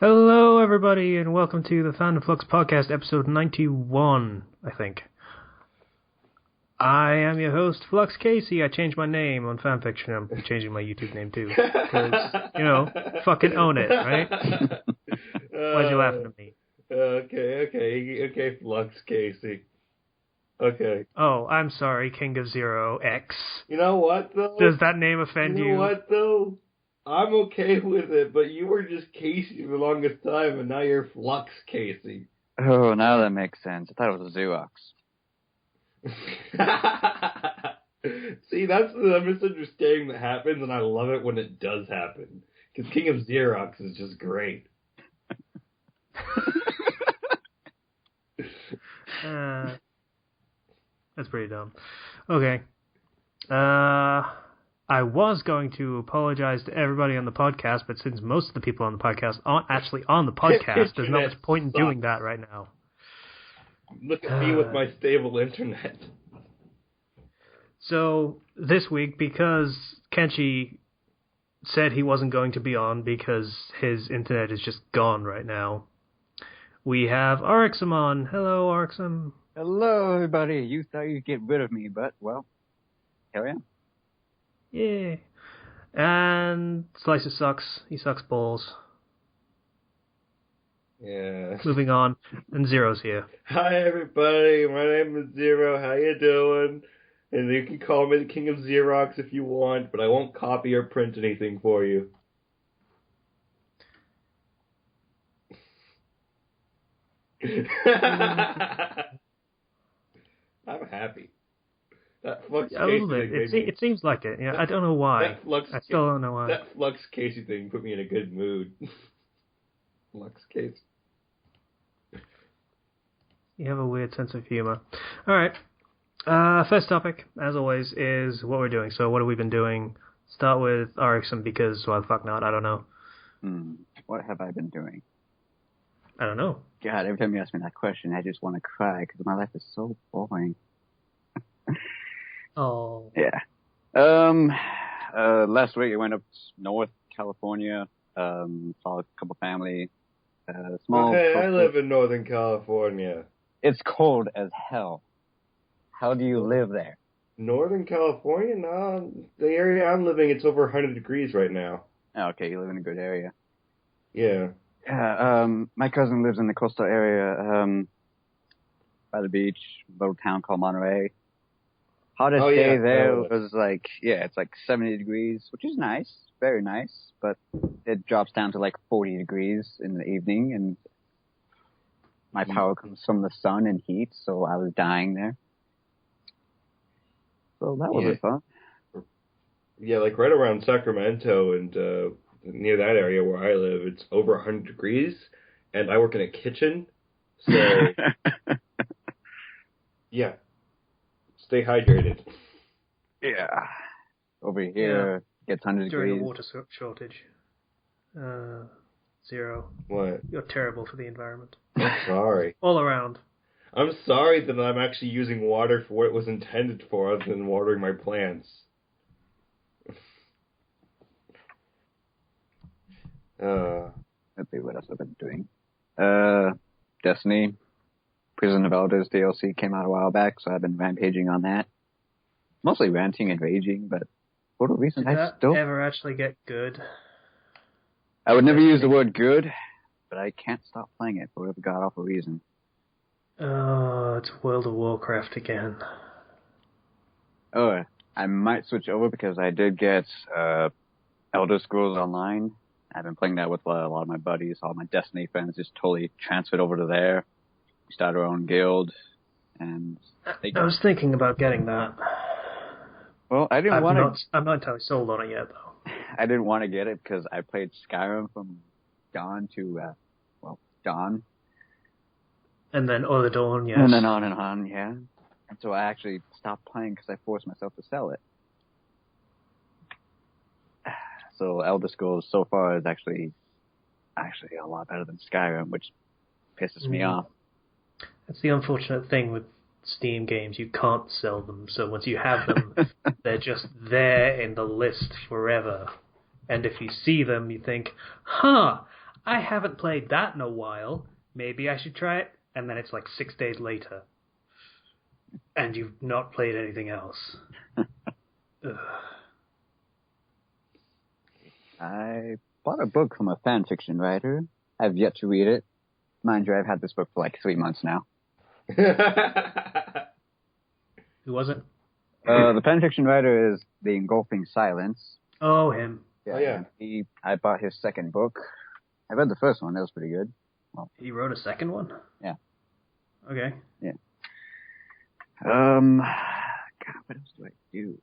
Hello, everybody, and welcome to the Fandom Flux Podcast, episode 91, I think. I am your host, Flux Casey. I changed my name on fanfiction. I'm changing my YouTube name, too. Because, fucking own it, right? Why'd you laughing at me? Okay, Flux Casey. Okay. Oh, I'm sorry, King of Zero X. You know what, though? Does that name offend you? You know what, though? I'm okay with it, but you were just Casey for the longest time, and now you're Flux Casey. Oh, now that makes sense. I thought it was Xerox. See, that's the misunderstanding that happens, and I love it when it does happen. Because King of Xerox is just great. That's pretty dumb. Okay. I was going to apologize to everybody on the podcast, but since most of the people on the podcast aren't actually on the podcast, there's not much point in doing that right now. Look at me with my stable internet. So, this week, because Kenshi said he wasn't going to be on because his internet is just gone right now, we have Arixum on. Hello, Arixum. Hello, everybody. You thought you'd get rid of me, but, well, here I am. Yeah. And Slicer sucks. He sucks balls. Yeah. Moving on. And Zero's here. Hi, everybody. My name is Zero. How you doing? And you can call me the King of Xerox if you want, but I won't copy or print anything for you. I'm happy. That Flux A little Casey bit. thing It seems like it. Yeah, I don't know why. I still don't know why. That Flux Casey thing put me in a good mood. Flux Casey. You have a weird sense of humor. All right. First topic, as always, is what we're doing. So what have we been doing? Start with Arixum because, why the fuck not? I don't know. What have I been doing? I don't know. God, every time you ask me that question, I just want to cry because my life is so boring. Oh. Yeah. Last week I went up North California, saw a couple family, small. Hey, I live in Northern California. It's cold as hell. How do you live there? Northern California? No, the area I'm living, it's over 100 degrees right now. Oh, okay, you live in a good area. Yeah. Yeah, my cousin lives in the coastal area, by the beach, a little town called Monterey. Hottest day there was it's like 70 degrees, which is nice, very nice, but it drops down to like 40 degrees in the evening, and my power comes from the sun and heat, so I was dying there. So that was fun. Yeah, like right around Sacramento and near that area where I live, it's over 100 degrees, and I work in a kitchen, so yeah. Stay hydrated. Yeah. Over here, gets 100 During degrees. a water shortage. Zero. What? You're terrible for the environment. I'm sorry. All around. I'm sorry that I'm actually using water for what it was intended for other than watering my plants. Let's see what else I've been doing. Destiny. Prison of Elders DLC came out a while back, so I've been rampaging on that. Mostly ranting and raging, but for a reason Did I that still... ever actually get good? I would never use the word good, but I can't stop playing it for whatever god-awful reason. Oh, it's World of Warcraft again. Oh, I might switch over because I did get Elder Scrolls Online. I've been playing that with a lot of my buddies, all my Destiny friends just totally transferred over to there. We started our own guild, and I was thinking about getting that. Well, I didn't want to. I'm not entirely sold on it yet, though. I didn't want to get it because I played Skyrim from dawn to dawn, and then Other Dawn, yes, and then on, yeah. And so I actually stopped playing because I forced myself to sell it. So Elder Scrolls so far is actually a lot better than Skyrim, which pisses me off. That's the unfortunate thing with Steam games. You can't sell them, so once you have them, they're just there in the list forever. And if you see them, you think, I I haven't played that in a while. Maybe I should try it. And then it's like 6 days later. And you've not played anything else. Ugh. I bought a book from a fan fiction writer. I've yet to read it. Mind you, I've had this book for like 3 months now. Who was it? The fan fiction writer is The Engulfing Silence. Oh, him. Yeah. I bought his second book. I read the first one. That was pretty good. Well, He wrote a second one? Yeah. Okay. Yeah. God, what else do I do?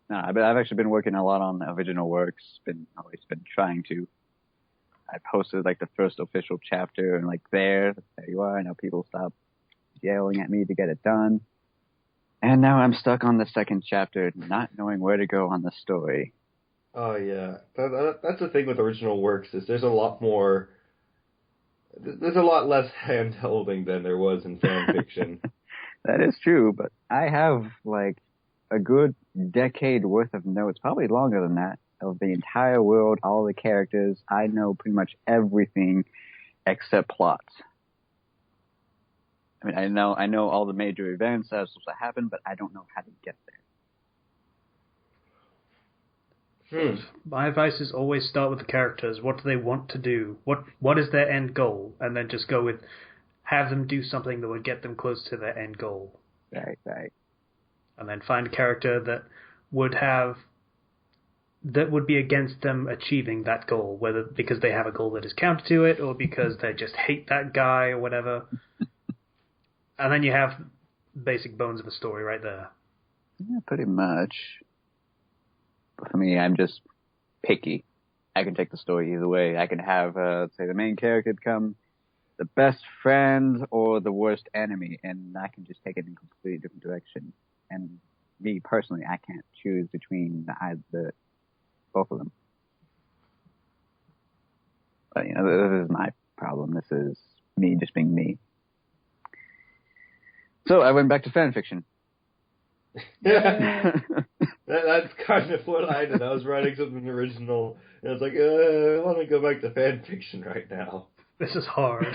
No, I've actually been working a lot on original works. Always been trying to. I posted like the first official chapter, and like there you are. Now people stop yelling at me to get it done. And now I'm stuck on the second chapter, not knowing where to go on the story. Oh yeah, that's the thing with original works is there's a lot less hand-holding than there was in fan fiction. That is true, but I have like a good decade worth of notes, probably longer than that, of the entire world, all the characters. I know pretty much everything except plots. I mean, I know all the major events that are supposed to happen, but I don't know how to get there. My advice is always start with the characters. What do they want to do? What is their end goal? And then just go with, have them do something that would get them close to their end goal. Right. And then find a character that would be against them achieving that goal, whether because they have a goal that is counter to it, or because they just hate that guy or whatever. And then you have basic bones of a story right there. Yeah, pretty much. But for me, I'm just picky. I can take the story either way. I can have, say, the main character become the best friend or the worst enemy, and I can just take it in a completely different direction. And me, personally, I can't choose between both of them. But, you know, this is my problem. This is me just being me. So I went back to fan fiction. That's kind of what I did. I was writing something original, and I was like, I want to go back to fan fiction right now. This is hard.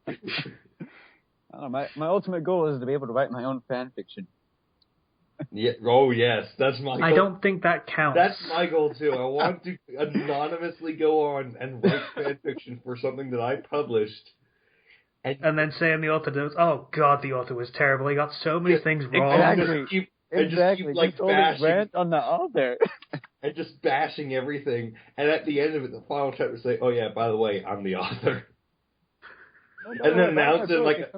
I don't know, my ultimate goal is to be able to write my own fan fiction. Yeah. Oh, yes. That's my goal. I don't think that counts. That's my goal, too. I want to anonymously go on and write fan fiction for something that I published. And then saying the author knows, oh God, the author was terrible. He got so many things wrong. Exactly. Just keep like bashing rant on the author. And just bashing everything. And at the end of it, the final chapter say, oh yeah, by the way, I'm the author. And then announce it like,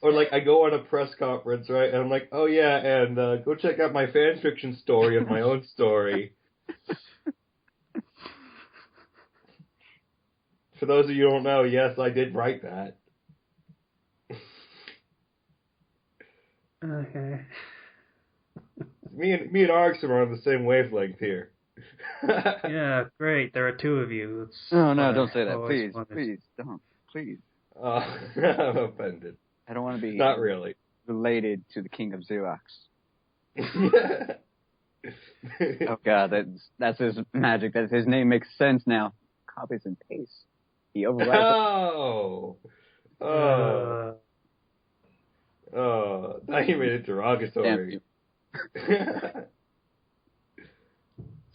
or like I go on a press conference, right? And I'm like, oh yeah, and go check out my fan fiction story of my own story. For those of you who don't know, yes, I did write that. Okay. Me and Arx are on the same wavelength here. Yeah, great. There are two of you. It's no, don't say that. Please, don't. Please. I'm offended. I don't want to be not really related to the King of Xerox. Oh God, that's his magic. That his name makes sense now. Copies and paste. He overrides. Oh, now you made it derogatory.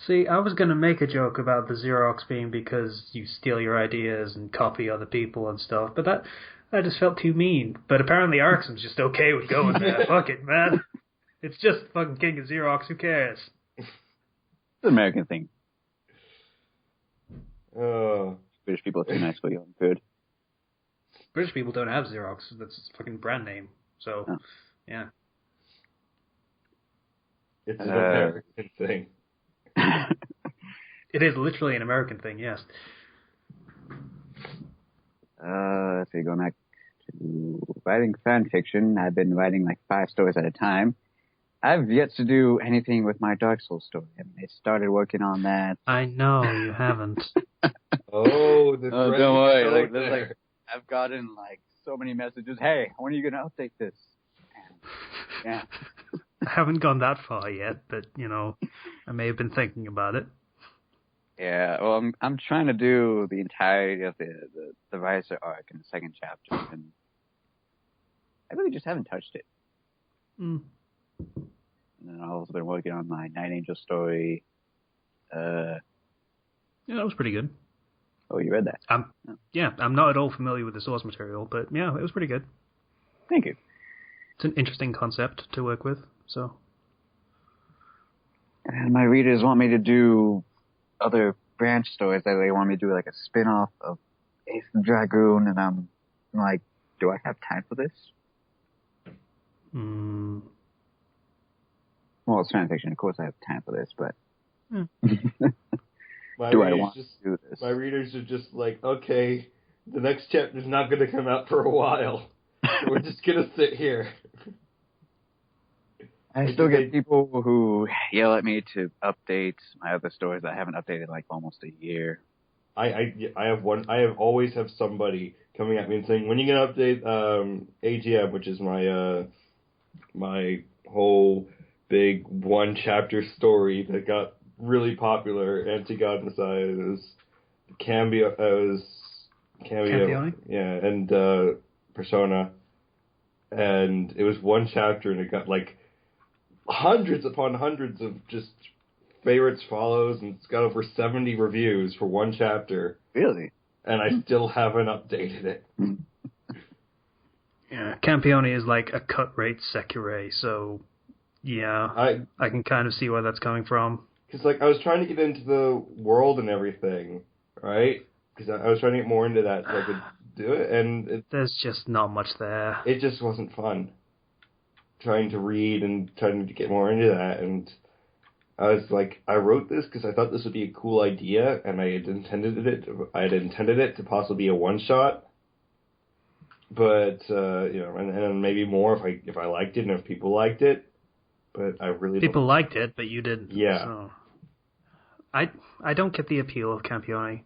See, I was going to make a joke about the Xerox being because you steal your ideas and copy other people and stuff, but that just felt too mean. But apparently Arxam's just okay with going there. Fuck it, man. It's just fucking King of Xerox. Who cares? It's an American thing. British people are too nice for your own good. British people don't have Xerox. That's a fucking brand name. So, yeah. It's an American thing. It is literally an American thing, yes. Let's see, going back to writing fan fiction, I've been writing like 5 stories at a time. I've yet to do anything with my Dark Souls story. I mean, I started working on that. I know, you haven't. Oh, don't worry. Like, I've gotten like so many messages. Hey, when are you going to update this? And, yeah. I haven't gone that far yet, but, you know, I may have been thinking about it. Yeah, well, I'm trying to do the entirety of the Visor arc in the second chapter, and I really just haven't touched it. Mm. And then I've also been working on my Night Angel story. Yeah, that was pretty good. Oh, you read that? Yeah, I'm not at all familiar with the source material, but yeah, it was pretty good. Thank you. It's an interesting concept to work with, so. And my readers want me to do other branch stories. That they want me to do like a spin-off of Ace and Dragoon, and I'm like, do I have time for this? Well, it's fan fiction. Of course I have time for this, but do I want to do this? My readers are just like, okay, the next chapter's not going to come out for a while. We're just going to sit here. I still get people who yell at me to update my other stories that I haven't updated in like almost a year. I have always have somebody coming at me and saying, when are you going to update AGM, which is my my whole big one chapter story that got really popular, Anti-God and Messiah. It was Cameo, yeah, and Persona, and it was one chapter, and it got like hundreds upon hundreds of just favorites, follows, and it's got over 70 reviews for one chapter. Really? And I still haven't updated it. Yeah, Campione is like a cut rate Sekirei, so yeah, I can kind of see where that's coming from. Because like I was trying to get into the world and everything, right? Because I was trying to get more into that so I could do it, and there's just not much there. It just wasn't fun. Trying to read and trying to get more into that, and I was like, I wrote this because I thought this would be a cool idea, and I had intended it to possibly be a one shot. But and maybe more if I liked it and if people liked it. But I really people liked it, but you didn't. Yeah. So. I don't get the appeal of Campione.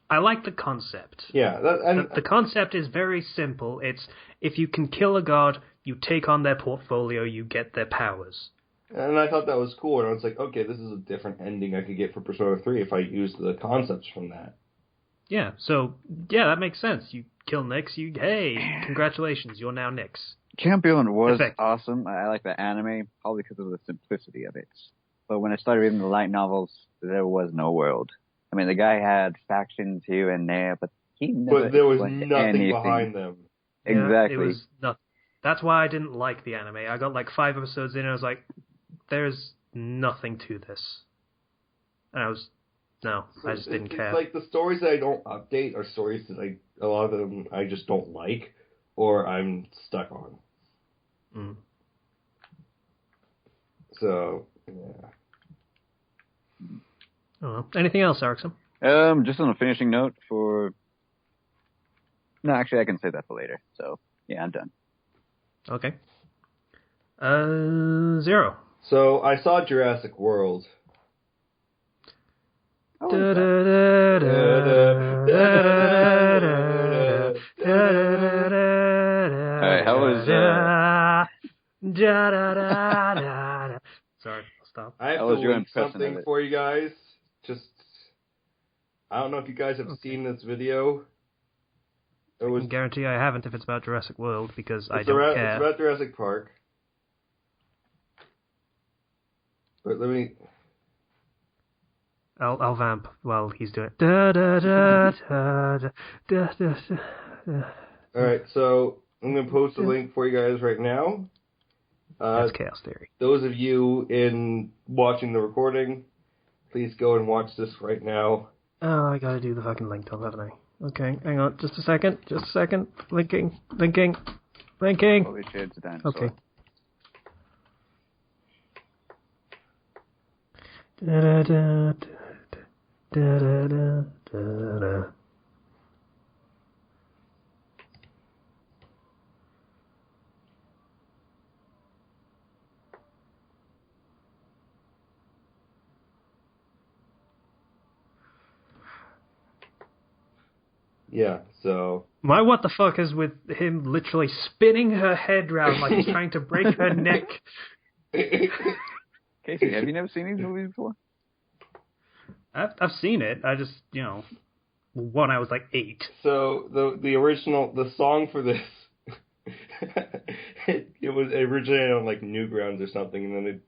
I like the concept. Yeah, the concept is very simple. It's if you can kill a god, you take on their portfolio, you get their powers. And I thought that was cool, and I was like, okay, this is a different ending I could get for Persona 3 if I used the concepts from that. Yeah, so, yeah, that makes sense. You kill Nyx, hey, congratulations, you're now Nyx. Champion was awesome. I like the anime, probably because of the simplicity of it. But when I started reading the light novels, there was no world. I mean, the guy had factions here and there, but he never But there was nothing behind them. Exactly. Yeah, it was nothing. That's why I didn't like the anime. I got like 5 episodes in and I was like, there's nothing to this. And I just didn't care. It's like the stories that I don't update are stories that a lot of them I just don't like or I'm stuck on. Mm. So, yeah. Oh, anything else, Erickson? Just on a finishing note No, actually, I can save that for later. So, yeah, I'm done. Okay. 0. So, I saw Jurassic World. Alright, how was Sorry, I'll stop. I have to link something for you guys. I don't know if you guys have seen this video. I can guarantee I haven't if it's about Jurassic World because I don't care. It's about Jurassic Park. But let me... I'll vamp while he's doing it. Alright, so I'm going to post a link for you guys right now. That's Chaos Theory. Those of you watching the recording, please go and watch this right now. Oh, I gotta do the fucking link till, haven't I? Okay, hang on, just a second. Linking. Holy shit, it's a dinosaur. Okay. Yeah, so... My what the fuck is with him literally spinning her head round like he's trying to break her neck? Casey, have you never seen these movies before? I've seen it. I just, when I was like 8. So the song for this, it was originated on like Newgrounds or something, and then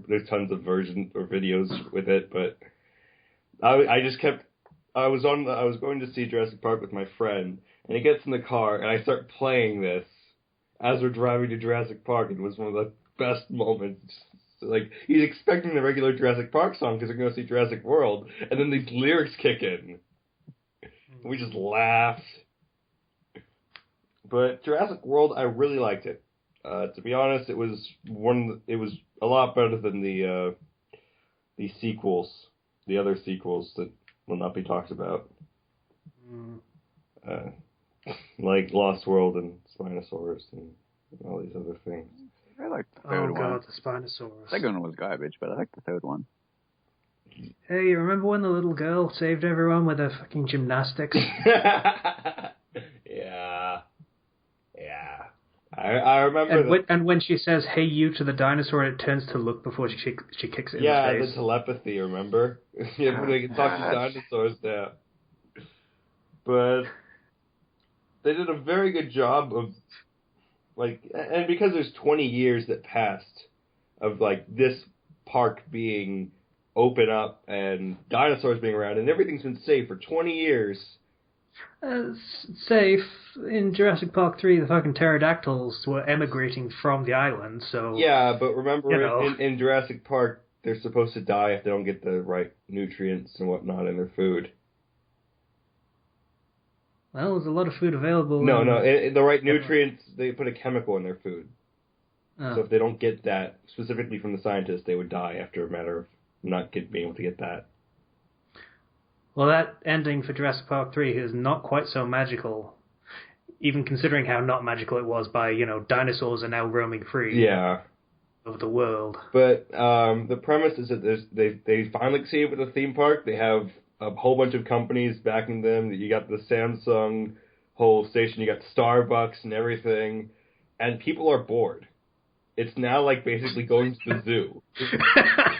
there's tons of versions or videos with it. But I was going to see Jurassic Park with my friend, and he gets in the car, and I start playing this as we're driving to Jurassic Park. It was one of the best moments. Like, he's expecting the regular Jurassic Park song because they're going to see Jurassic World, and then these lyrics kick in. We just laughed. But Jurassic World, I really liked it. To be honest, it was a lot better than the sequels, the other sequels that will not be talked about. Like Lost World and Spinosaurus and all these other things. I like the third one. Oh god, the Spinosaurus. The second one was garbage, but I like the third one. Hey, you remember when the little girl saved everyone with her fucking gymnastics? Yeah. I remember and when she says, hey you, to the dinosaur, and it turns to look before she kicks it in the face. Yeah, the telepathy, remember? Yeah, they can talk to dinosaurs now. But they did a very good job of, and because there's 20 years that passed of, this park being open up and dinosaurs being around, and everything's been safe for 20 years. Safe. In Jurassic Park 3, the fucking pterodactyls were emigrating from the island, so... Yeah, but remember, in Jurassic Park, they're supposed to die if they don't get the right nutrients and whatnot in their food. Well, there's a lot of food available. No, the right nutrients, they put a chemical in their food. Oh. So if they don't get that, specifically from the scientists, they would die after a matter of not being able to get that. Well, that ending for Jurassic Park 3 is not quite so magical, even considering how not magical it was by, dinosaurs are now roaming free over the world. But the premise is that they finally succeeded with the theme park. They have a whole bunch of companies backing them. You got the Samsung whole station, you got Starbucks and everything, and people are bored. It's now basically going to the zoo.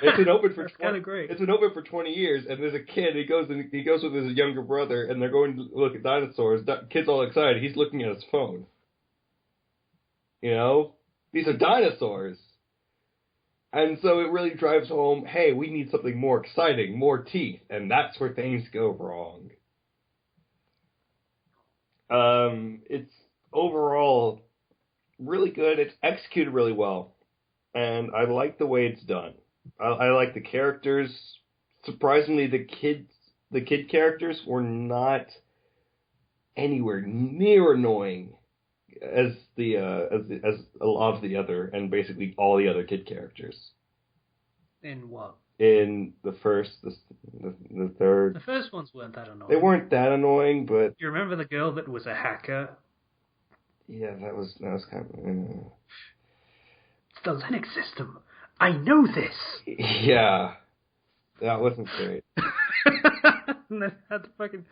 It's been open for kind of great. It's been open for 20 years, and there's a kid. He goes with his younger brother, and they're going to look at dinosaurs. Kid's all excited. He's looking at his phone. These are dinosaurs, and so it really drives home. Hey, we need something more exciting, more teeth, and that's where things go wrong. It's overall really good. It's executed really well, and I like the way it's done. I like the characters. Surprisingly, the kid characters were not anywhere near annoying as as a lot of the other, and basically all the other kid characters. In what? In the first, the third. The first ones weren't that annoying. They weren't that annoying, but you remember the girl that was a hacker? Yeah, that was kind of... It's the Linux system. I know this. Yeah, that wasn't great. And they had the fucking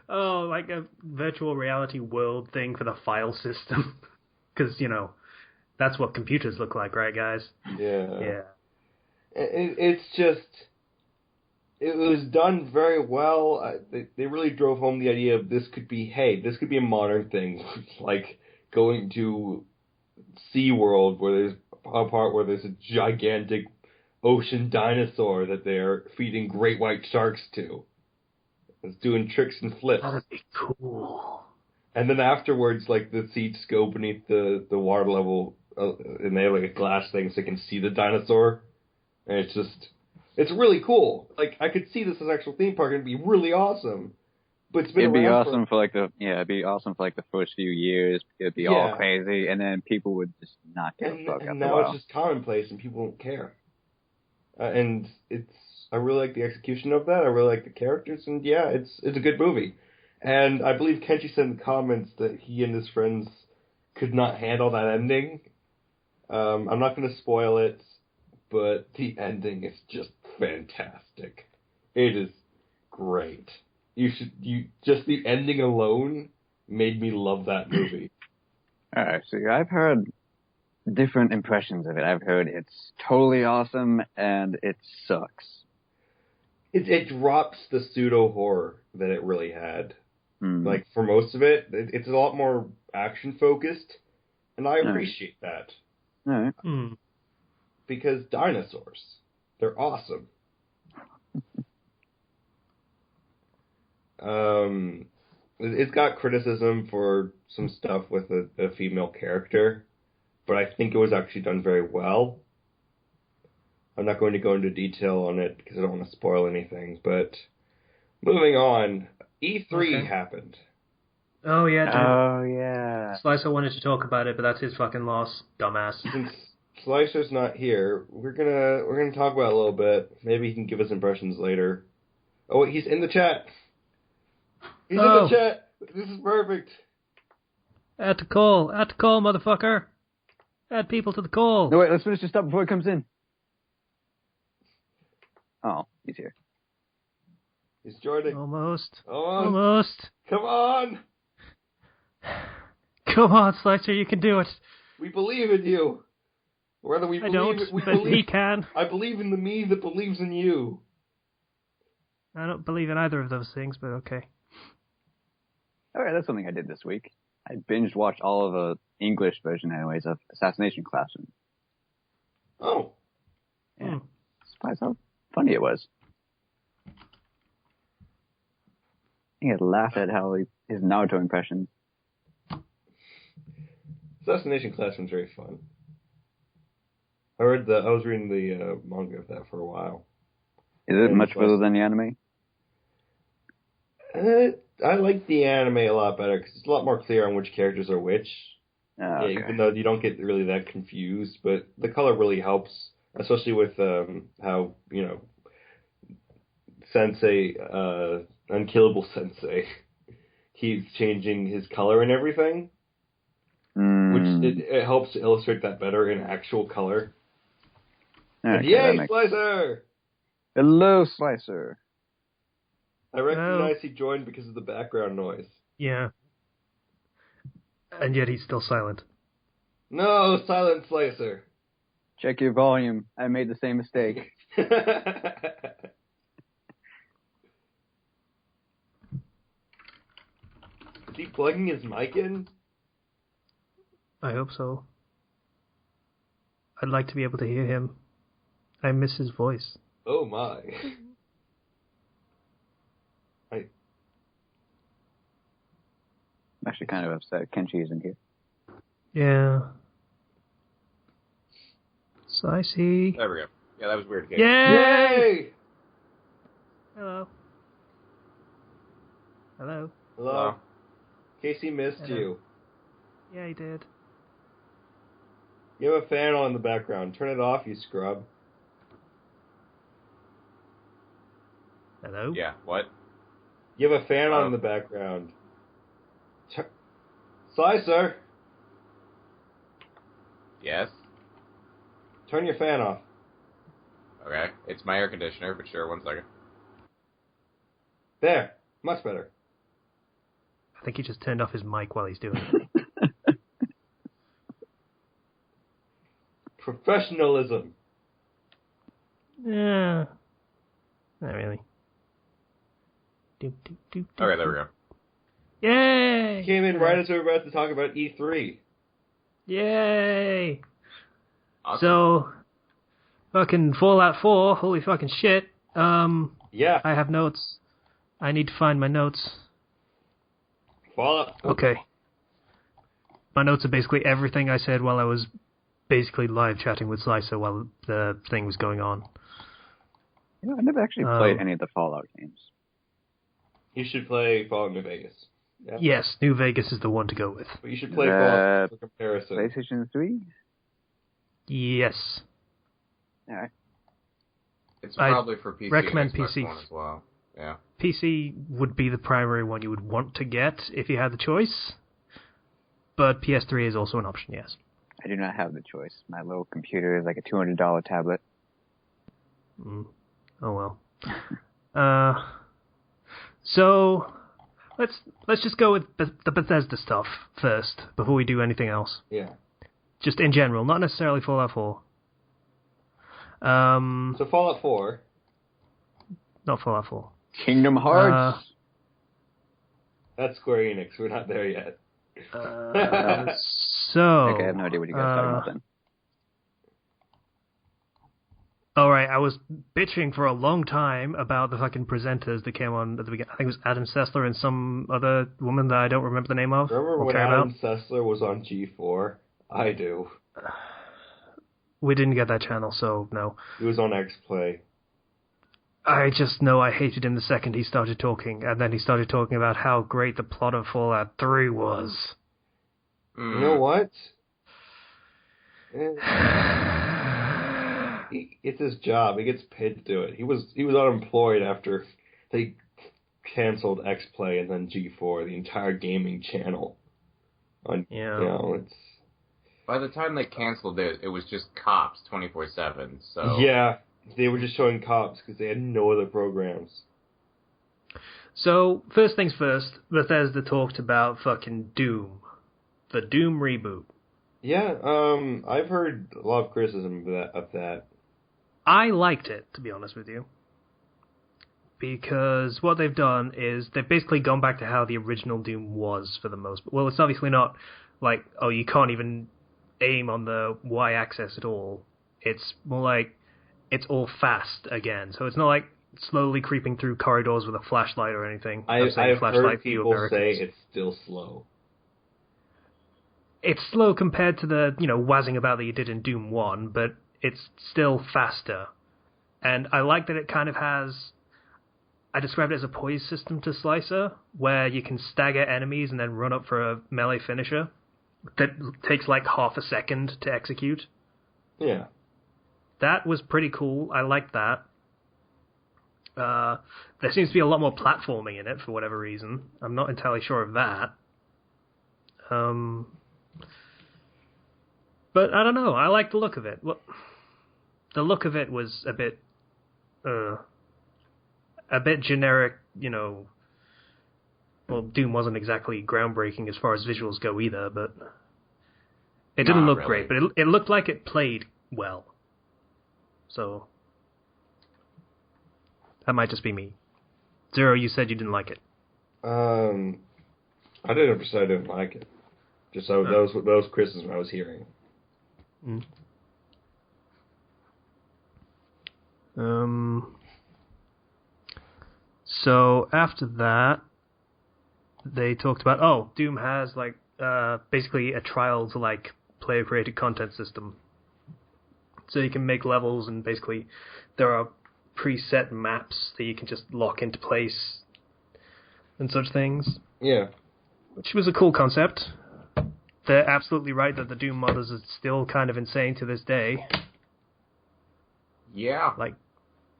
a virtual reality world thing for the file system, because that's what computers look like, right, guys? Yeah. It's just... It was done very well. They really drove home the idea of this could be a modern thing, like going to SeaWorld, where there's a part where there's a gigantic ocean dinosaur that they're feeding great white sharks to. It's doing tricks and flips. That would be cool. And then afterwards, the seats go beneath the water level, and they have a glass thing so they can see the dinosaur. And it's really cool. I could see this as an actual theme park, and it'd be really awesome. But it'd be awesome for the first few years. It'd be all crazy, and then people would just not give a fuck. And now it's just commonplace, and people don't care. And I really like the execution of that. I really like the characters, and it's a good movie. And I believe Kenshi said in the comments that he and his friends could not handle that ending. I'm not going to spoil it, but the ending is just fantastic. It is great. Just the ending alone made me love that movie. Alright, so I've heard different impressions of it. I've heard it's totally awesome and it sucks. it drops the pseudo horror that it really had. Like for most of it, it's a lot more action focused, and I appreciate that. Right. Because dinosaurs, they're awesome. It's got criticism for some stuff with a female character, but I think it was actually done very well. I'm not going to go into detail on it because I don't want to spoil anything, but moving on, E3 happened. Oh, yeah, dude. Oh, yeah. Slicer wanted to talk about it, but that's his fucking loss, dumbass. Since Slicer's not here, we're gonna talk about it a little bit. Maybe he can give us impressions later. Oh, wait, he's in the chat. He's in the chat. This is perfect. Add to call, motherfucker. Add people to the call. No, wait, let's finish this stuff before he comes in. Oh, he's here. He's joining. Almost. Come on. Come on, Slicer, you can do it. We believe in you. Whether we believe he can. I believe in the me that believes in you. I don't believe in either of those things, but okay. Alright, that's something I did this week. I binge watched all of the English version, anyways, of Assassination Classroom. Oh. Yeah. Surprised how funny it was. I had laughed at how his Naruto impression. Assassination Classroom's very fun. I was reading the manga of that for a while. Is it much further than the anime? I like the anime a lot better because it's a lot more clear on which characters are which. Oh, okay. Even though you don't get really that confused, but the color really helps, especially with how Sensei, Unkillable Sensei, keeps changing his color and everything, which it helps to illustrate that better in actual color. Okay, yay, Slicer! Hello, Slicer. I recognize he joined because of the background noise. Yeah. And yet he's still silent. No, silent Slicer. Check your volume. I made the same mistake. Is he plugging his mic in? I hope so. I'd like to be able to hear him. I miss his voice. Oh my. I'm actually kind of upset Kenshi isn't here. Yeah. Slicey. There we go. Yeah, that was weird. Yay! Hello. Hello. Hello. Casey missed Hello. you. Yeah, he did. You have a fan on in the background. Turn it off, you scrub. Hello? Yeah, what? You have a fan on in the background. Slicer! Yes? Turn your fan off. Okay. It's my air conditioner, but sure, 1 second. There. Much better. I think he just turned off his mic while he's doing it. Professionalism. Yeah. Not really. Okay, there we go. Yay! Came in right as we were about to talk about E3. Yay! Awesome. So, fucking Fallout 4, holy fucking shit. Yeah. I have notes. I need to find my notes. Fallout 4. Okay. My notes are basically everything I said while I was basically live chatting with Slicer while the thing was going on. You know, I never actually played any of the Fallout games. You should play Fallout New Vegas. Yeah. Yes, New Vegas is the one to go with. But you should play Fallout for comparison. PlayStation 3? Yes. Alright. It's probably for PC recommend and Xbox PC. One as well. Yeah. PC would be the primary one you would want to get if you had the choice, but PS3 is also an option, yes. I do not have the choice. My little computer is like a $200 tablet. Oh well. So let's just go with the Bethesda stuff first before we do anything else. Yeah. Just in general, not necessarily Fallout 4. So Fallout 4. Not Fallout 4. Kingdom Hearts. That's Square Enix. We're not there yet. So... Okay, I have no idea what you guys are talking about then. Alright, I was bitching for a long time about the fucking presenters that came on at the beginning. I think it was Adam Sessler and some other woman that I don't remember the name of. Remember when Adam Sessler was on G4? I do. We didn't get that channel, so no. He was on X-Play. I just know I hated him the second he started talking, and then he started talking about how great the plot of Fallout 3 was. You know what? It's his job. He gets paid to do it. He was unemployed after they canceled X-Play and then G4, the entire gaming channel. It's... By the time they canceled it, it was just Cops 24/7. So yeah, they were just showing Cops because they had no other programs. So first things first, Bethesda talked about fucking Doom, the Doom reboot. Yeah, I've heard a lot of criticism of that. I liked it, to be honest with you. Because what they've done is they've basically gone back to how the original Doom was for the most part. Well, it's obviously not like, oh, you can't even aim on the Y-axis at all. It's more like it's all fast again. So it's not like slowly creeping through corridors with a flashlight or anything. I've heard people say it's still slow. It's slow compared to the, wazzing about that you did in Doom 1, but it's still faster. And I like that it kind of has... I described it as a poise system to Slicer, where you can stagger enemies and then run up for a melee finisher that takes like half a second to execute. Yeah. That was pretty cool. I liked that. There seems to be a lot more platforming in it for whatever reason. I'm not entirely sure of that. But I don't know. I like the look of it. Well, the look of it was a bit generic, Well, Doom wasn't exactly groundbreaking as far as visuals go either, but it didn't look great. But it looked like it played well. So that might just be me. Zero, you said you didn't like it. I didn't say I didn't like it. Just those criticisms I was hearing. So after that, they talked about, Doom has basically a trial to player created content system. So you can make levels and basically there are preset maps that you can just lock into place and such things. Yeah. Which was a cool concept. They're absolutely right that the Doom modders are still kind of insane to this day. Yeah.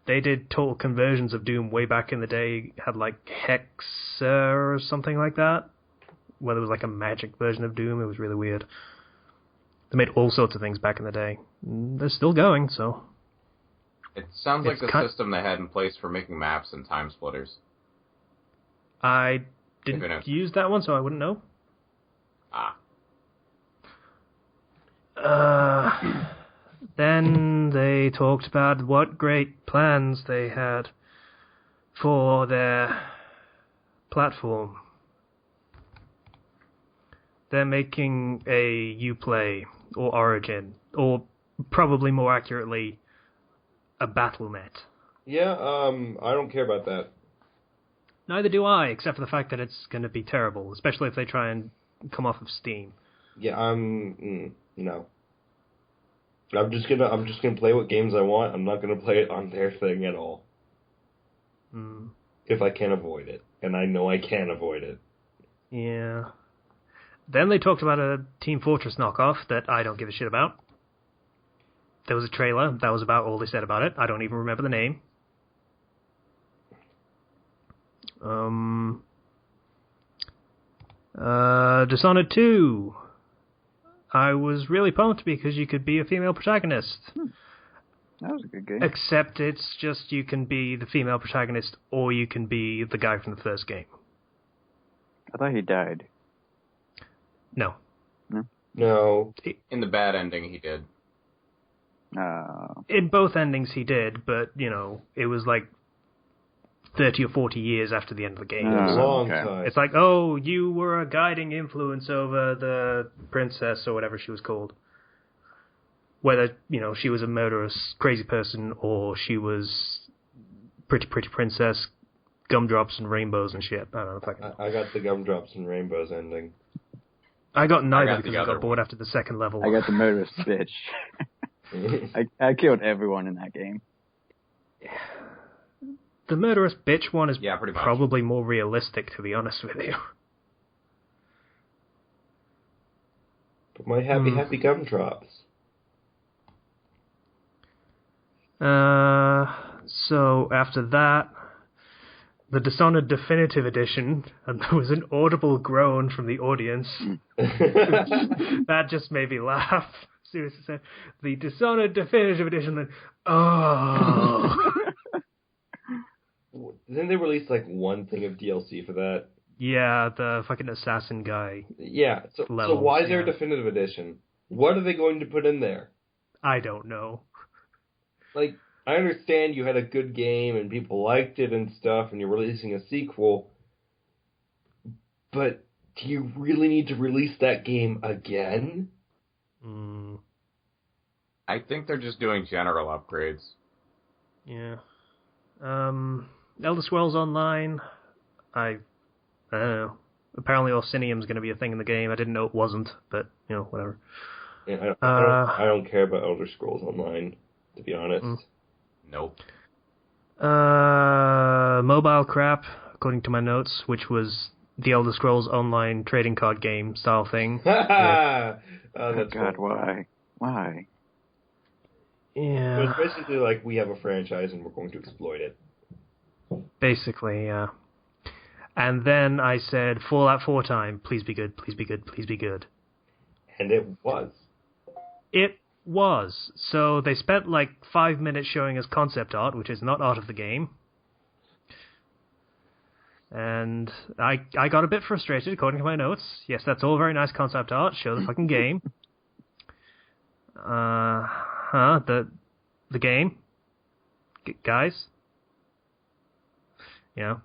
They did total conversions of Doom way back in the day, had Hexa or something like that, where there was a magic version of Doom. It was really weird. They made all sorts of things back in the day. They're still going, so... It sounds like the system they had in place for making maps and time splitters. I didn't use that one, so I wouldn't know. Then they talked about what great plans they had for their platform. They're making a Uplay or Origin, or probably more accurately, a Battle.net. Yeah, I don't care about that. Neither do I, except for the fact that it's going to be terrible, especially if they try and come off of Steam. Yeah, no. I'm just gonna play what games I want. I'm not gonna play it on their thing at all. If I can avoid it, and I know I can avoid it. Yeah. Then they talked about a Team Fortress knockoff that I don't give a shit about. There was a trailer. That was about all they said about it. I don't even remember the name. Dishonored 2. I was really pumped because you could be a female protagonist. That was a good game. Except it's just you can be the female protagonist or you can be the guy from the first game. I thought he died. No. No. In the bad ending, he did. In both endings he did, but, it was 30 or 40 years after the end of the game. A long time. It's like, oh, you were a guiding influence over the princess or whatever she was called. Whether, she was a murderous, crazy person or she was pretty princess, gumdrops and rainbows and shit. I don't know. I got the gumdrops and rainbows ending. I got neither because I got bored after the second level. I got the murderous bitch. I killed everyone in that game. The murderous bitch one is pretty much. probably more realistic, to be honest with you. But my happy gumdrops. So after that, the Dishonored Definitive Edition, and there was an audible groan from the audience. That just made me laugh. Seriously, said the Dishonored Definitive Edition. Then, oh. Didn't they release one thing of DLC for that? Yeah, the fucking assassin guy. Yeah. So why is there a Definitive Edition? What are they going to put in there? I don't know. I understand you had a good game and people liked it and stuff, and you're releasing a sequel, but do you really need to release that game again? I think they're just doing general upgrades. Yeah. Elder Scrolls Online, I don't know. Apparently Orsinium's going to be a thing in the game. I didn't know it wasn't, but, whatever. Yeah, I don't care about Elder Scrolls Online, to be honest. Nope. Mobile crap, according to my notes, which was the Elder Scrolls Online trading card game style thing. Oh, God, why? Why? Yeah. So it's basically we have a franchise and we're going to exploit it. Basically, yeah. And then I said, Fallout 4 time, please be good, please be good, please be good. And it was. It was. So they spent 5 minutes showing us concept art, which is not art of the game. And I got a bit frustrated, according to my notes. Yes, that's all very nice concept art. Show the fucking game. The game? Guys? Yeah.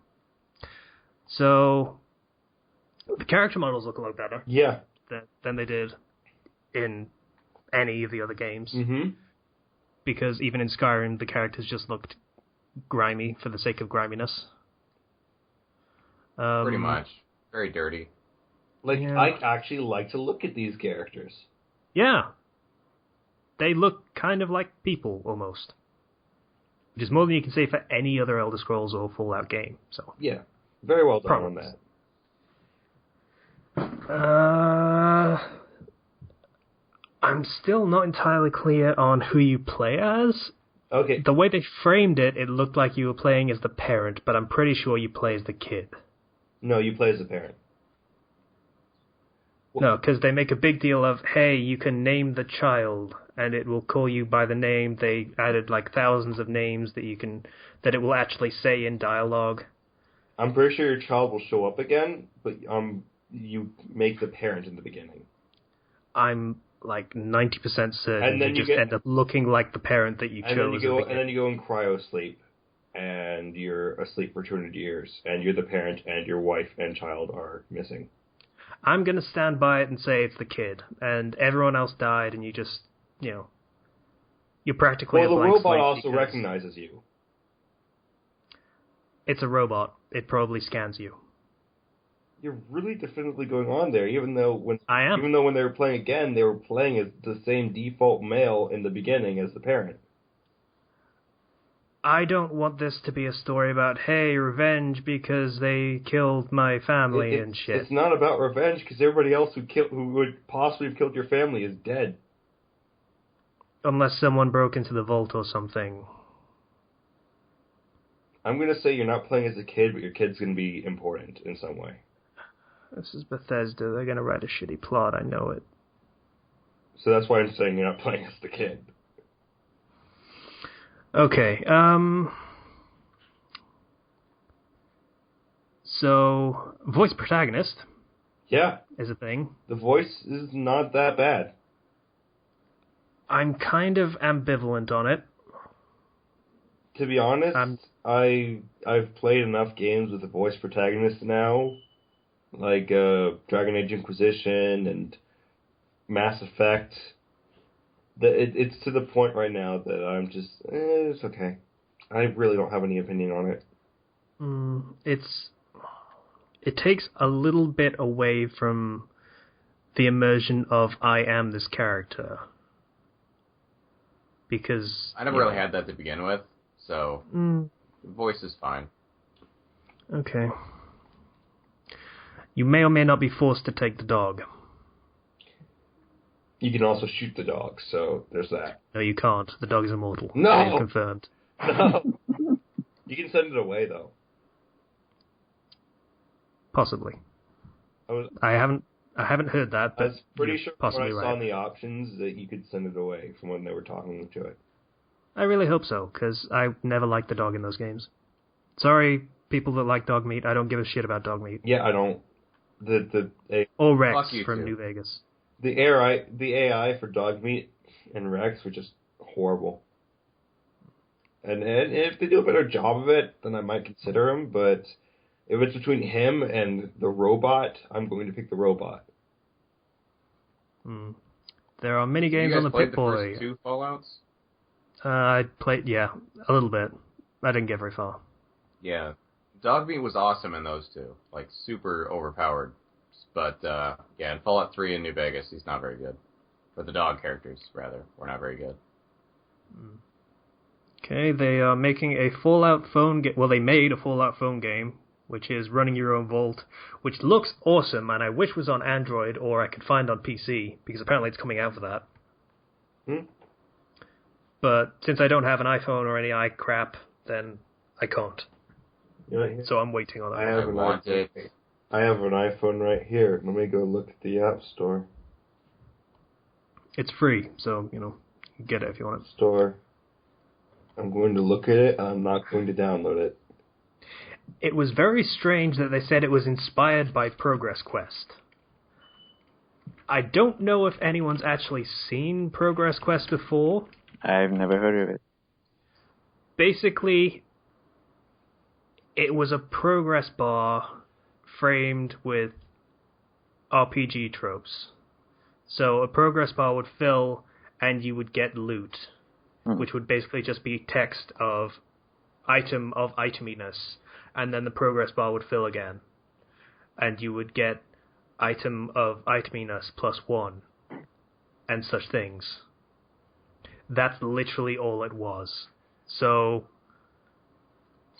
So, the character models look a lot better. Yeah. Than they did in any of the other games. Mm-hmm. Because even in Skyrim, the characters just looked grimy for the sake of griminess. Pretty much. Very dirty. I actually like to look at these characters. Yeah. They look kind of like people, almost. Which is more than you can say for any other Elder Scrolls or Fallout game. So yeah. Very well done on that. I'm still not entirely clear on who you play as. Okay. The way they framed it, it looked like you were playing as the parent, but I'm pretty sure you play as the kid. No, you play as the parent. No, because they make a big deal of, hey, you can name the child, and it will call you by the name. They added thousands of names that it will actually say in dialogue. I'm pretty sure your child will show up again, but you make the parent in the beginning. I'm 90% certain and then you just end up looking like the parent that you chose. And then you go in cryo sleep, and you're asleep for 200 years, and you're the parent, and your wife and child are missing. I'm going to stand by it and say it's the kid, and everyone else died, and you just, you're practically a blank slate. Well, the robot also recognizes you. It's a robot. It probably scans you. You're really definitively going on there, even though when they were playing again, they were playing as the same default male in the beginning as the parent. I don't want this to be a story about, hey, revenge because they killed my family and shit. It's not about revenge because everybody else who would possibly have killed your family is dead. Unless someone broke into the vault or something. I'm going to say you're not playing as a kid, but your kid's going to be important in some way. This is Bethesda. They're going to write a shitty plot. I know it. So that's why I'm saying you're not playing as the kid. Okay, so, voice protagonist. Yeah. Is a thing. The voice is not that bad. I'm kind of ambivalent on it. To be honest, I've played enough games with a voice protagonist now, like Dragon Age Inquisition and Mass Effect. That it's to the point right now that I'm just, it's okay. I really don't have any opinion on it. It takes a little bit away from the immersion of I am this character. Because I never really had that to begin with, so the voice is fine. Okay. You may or may not be forced to take the dog. You can also shoot the dog, so there's that. No, you can't. The dog is immortal. No! Confirmed. No! You can send it away, though. Possibly. I haven't heard that, but I was pretty sure when I saw right. in the options that you could send it away from when they were talking to it. I really hope so, because I never liked the dog in those games. Sorry, people that like dog meat. I don't give a shit about dog meat. Yeah, I don't. Or Rex from New Vegas. The AI for dog meat and Rex were just horrible. And if they do a better job of it, then I might consider him, but if it's between him and the robot, I'm going to pick the robot. There are many games on the Pip-Boy. You guys played the first 2 Fallouts? I played, yeah, a little bit. I didn't get very far. Yeah. Dogmeat was awesome in those 2. Like, super overpowered. But, yeah, in Fallout 3 in New Vegas, he's not very good. But the dog characters, rather, were not very good. Okay, they are making a Fallout phone game. Well, they made a Fallout phone game, which is running your own vault, which looks awesome, and I wish was on Android or I could find on PC, because apparently it's coming out for that. But since I don't have an iPhone or any iCrap, then I can't. So I'm waiting on that. I have an iPhone right here. Let me go look at the App Store. It's free, so, you get it if you want it. Store. I'm going to look at it, I'm not going to download it. It was very strange that they said it was inspired by Progress Quest. I don't know if anyone's actually seen Progress Quest before. I've never heard of it. Basically, it was a progress bar framed with RPG tropes. So a progress bar would fill and you would get loot, which would basically just be text of item of iteminess, and then the progress bar would fill again. And you would get item of iteminess +1, and such things. That's literally all it was. So...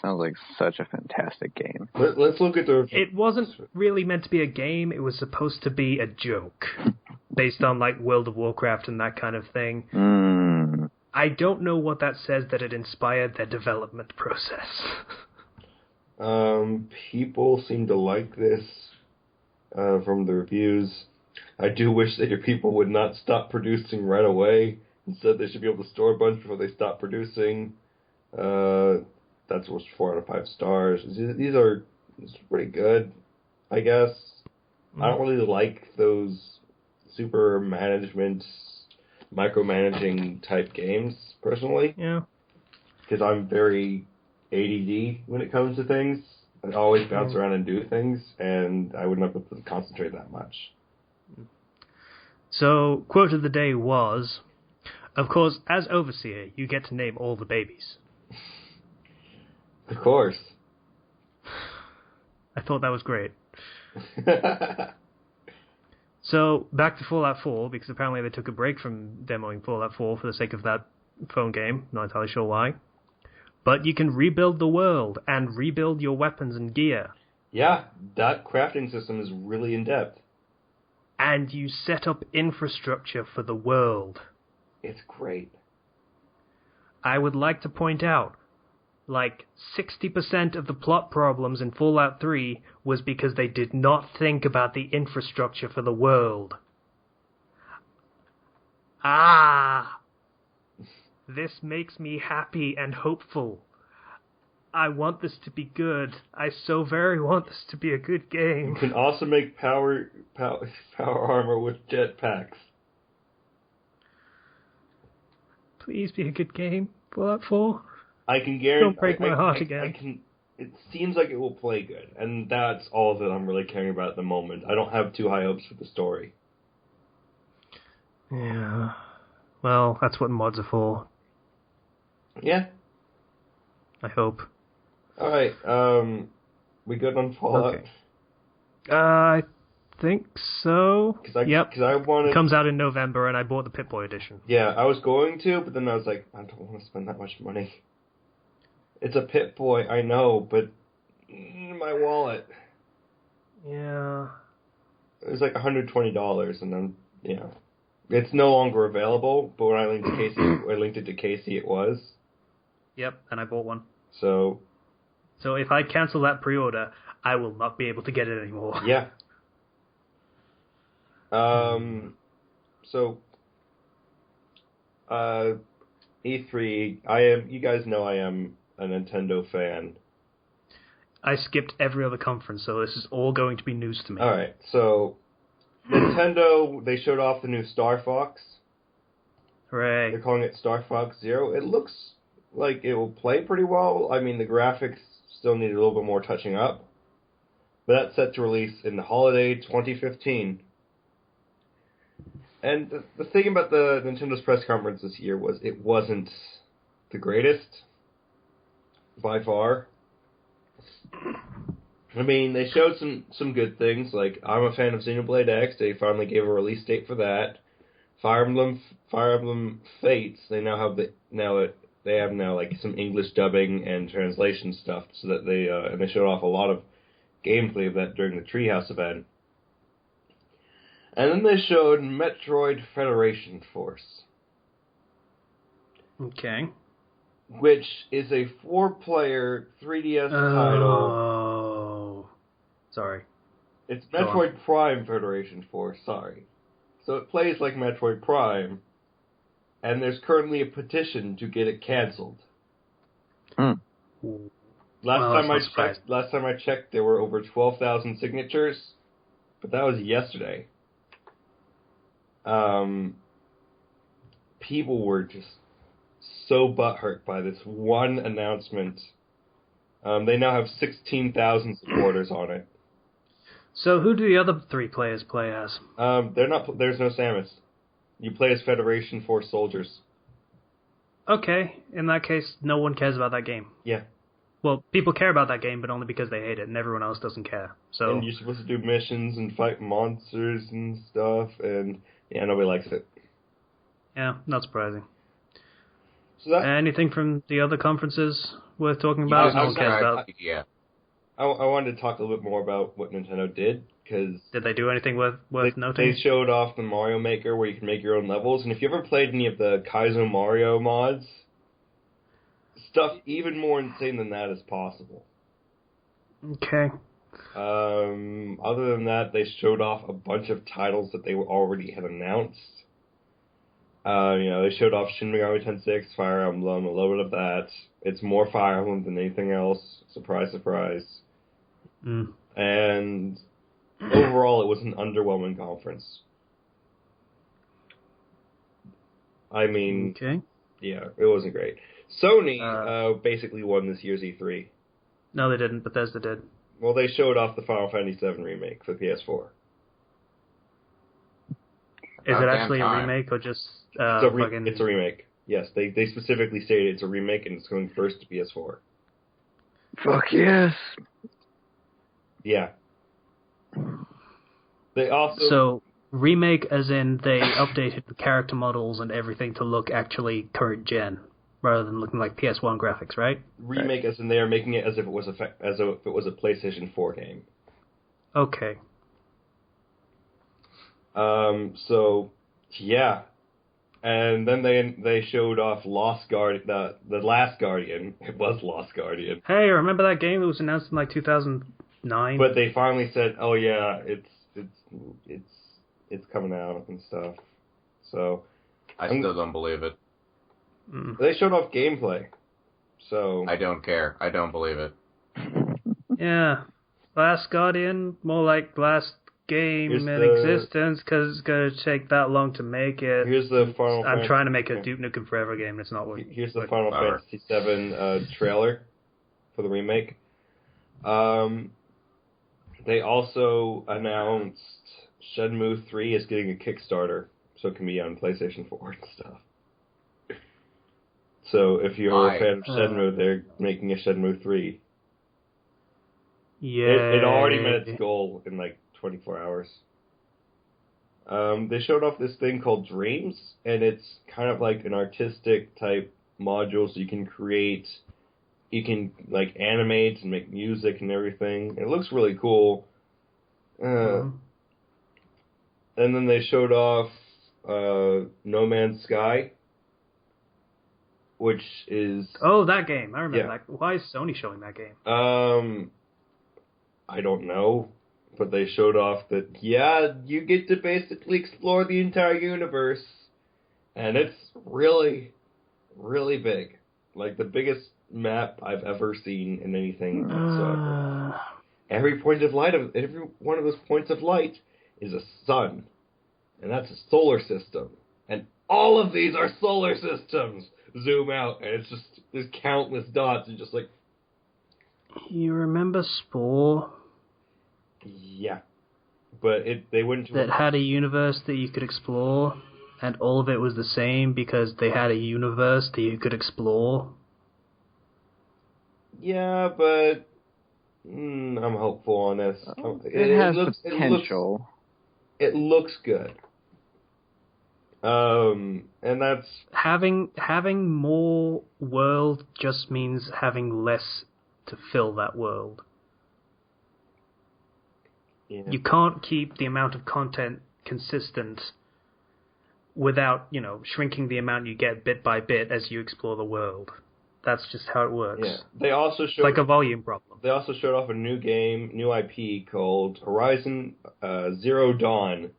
Sounds like such a fantastic game. Let's look at the... It wasn't really meant to be a game, it was supposed to be a joke. Based on, like, World of Warcraft and that kind of thing. I don't know what that says that it inspired their development process. People seem to like this from the reviews. I do wish that your people would not stop producing right away. Instead, they should be able to store a bunch before they stop producing. That's what's 4 out of 5 stars. It's pretty good, I guess. I don't really like those super micromanaging type games, personally. Yeah. Because I'm very ADD when it comes to things. I always bounce around and do things, and I would not be able to concentrate that much. So, quote of the day was, of course, as Overseer, you get to name all the babies. Of course. I thought that was great. So, back to Fallout 4, because apparently they took a break from demoing Fallout 4 for the sake of that phone game. Not entirely sure why. But you can rebuild the world and rebuild your weapons and gear. Yeah, that crafting system is really in-depth. And you set up infrastructure for the world. It's great. I would like to point out, like 60% of the plot problems in Fallout 3 was because they did not think about the infrastructure for the world. This makes me happy and hopeful. I want this to be good. I so very want this to be a good game. You can also make power armor with jetpacks. Please be a good game, Fallout 4. I can guarantee. Don't break my heart again. It seems like it will play good, and that's all that I'm really caring about at the moment. I don't have too high hopes for the story. Yeah. Well, that's what mods are for. Yeah. I hope. All right. We good on Fallout? Okay. I think so. Cause I wanted. It comes out in November, and I bought the Pip-Boy edition. Yeah, I was going to, but then I was like, I don't want to spend that much money. It's a Pip-Boy, I know, but my wallet. Yeah. It was like $120, and then it's no longer available. But when I linked it to Casey, it was. Yep, and I bought one. So if I cancel that pre-order, I will not be able to get it anymore. Yeah. E3. You guys know I am a Nintendo fan. I skipped every other conference, so this is all going to be news to me. All right, so Nintendo, they showed off the new Star Fox. Hooray! They're calling it Star Fox Zero. It looks like it will play pretty well. I mean, the graphics still need a little bit more touching up, but that's set to release in the holiday 2015. And the thing about the Nintendo's press conference this year was it wasn't the greatest, by far. I mean, they showed some good things, like I'm a fan of Xenoblade X. They finally gave a release date for that. Fire Emblem Fates. They now have like some English dubbing and translation stuff, so that they showed off a lot of gameplay of that during the Treehouse event. And then they showed Metroid Federation Force. Okay. Which is a 4-player 3DS title. Oh. Sorry. It's Metroid Prime Federation Force, sorry. So it plays like Metroid Prime, and there's currently a petition to get it cancelled. Last time I checked, there were over 12,000 signatures, but that was yesterday. People were just so butthurt by this one announcement. They now have 16,000 supporters on it. So who do the other 3 players play as? There's no Samus. You play as Federation Force soldiers. Okay, in that case, no one cares about that game. Yeah. Well, people care about that game, but only because they hate it, and everyone else doesn't care. So. And you're supposed to do missions and fight monsters and stuff, and nobody likes it. Yeah, not surprising. So anything from the other conferences worth talking about? No one cares about. Yeah. I wanted to talk a little bit more about what Nintendo did, because... Did they do anything worth noting? They showed off the Mario Maker, where you can make your own levels, and if you ever played any of the Kaizo Mario mods, stuff even more insane than that is possible. Okay. Other than that, they showed off a bunch of titles that they already had announced. They showed off Shin Megami Tensei 6, Fire Emblem, a little bit of that. It's more Fire Emblem than anything else. Surprise, surprise. And overall, it was an underwhelming conference. I mean, okay. Yeah, it wasn't great. Sony basically won this year's E3. No, they didn't. Bethesda did. Well, they showed off the Final Fantasy VII remake for PS4. Is it actually a remake or just It's a remake. Yes, they specifically stated it's a remake and it's going first to PS4. Fuck yes. Yeah. They also... So, remake as in they updated the character models and everything to look actually current gen, rather than looking like PS1 graphics, right? Remake as in they are making it as if it was a PlayStation 4 game. Okay. So, yeah. And then they showed off Lost Guardian, the Last Guardian. It was Lost Guardian. Hey, remember that game that was announced in like 2009? But they finally said, "Oh yeah, it's coming out and stuff." So I still don't believe it. They showed off gameplay. So I don't care. I don't believe it. Yeah, Last Guardian, more like Last game in existence because it's going to take that long to make it. Here's the Final Fantasy... I'm trying to make a Duke Nukem Forever game and it's not working. Here's the Final Fantasy VII trailer for the remake. They also announced Shenmue 3 is getting a Kickstarter, so it can be on PlayStation 4 and stuff. So if you're a fan of Shenmue, they're making a Shenmue 3. Yeah. It already met its goal in like 24 hours. They showed off this thing called Dreams, and it's kind of like an artistic type module, so you can like animate and make music and everything. It looks really cool. And then they showed off No Man's Sky, which is... Oh, that game. I remember that. Why is Sony showing that game? I don't know. But they showed off that, you get to basically explore the entire universe. And it's really, really big. Like, the biggest map I've ever seen in anything whatsoever. Every one of those points of light is a sun. And that's a solar system. And all of these are solar systems! Zoom out, and it's just, there's countless dots, and just like... You remember Spore? Yeah. But they went to... That had a universe that you could explore, and all of it was the same because they had a universe that you could explore? Yeah, but... I'm hopeful on this. It has potential. It looks good. And that's... Having more world just means having less to fill that world. Yeah. You can't keep the amount of content consistent without, shrinking the amount you get bit by bit as you explore the world. That's just how it works. Yeah. They also showed... It's like a volume problem. They also showed off a new game, new IP called Horizon Zero Dawn.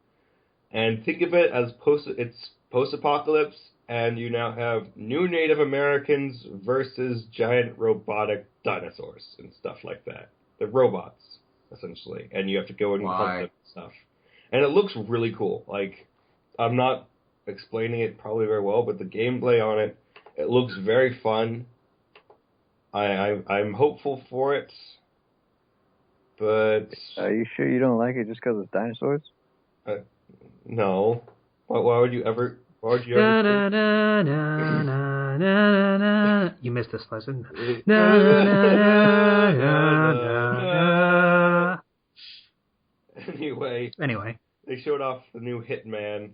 And think of it as post-apocalypse, and you now have new Native Americans versus giant robotic dinosaurs and stuff like that. They're robots, essentially, and you have to go and hunt them and stuff. And it looks really cool. Like, I'm not explaining it probably very well, but the gameplay on it looks very fun. I'm hopeful for it, but... Are you sure you don't like it just because it's dinosaurs? No. Why would you ever... You missed this lesson. Anyway. They showed off the new Hitman,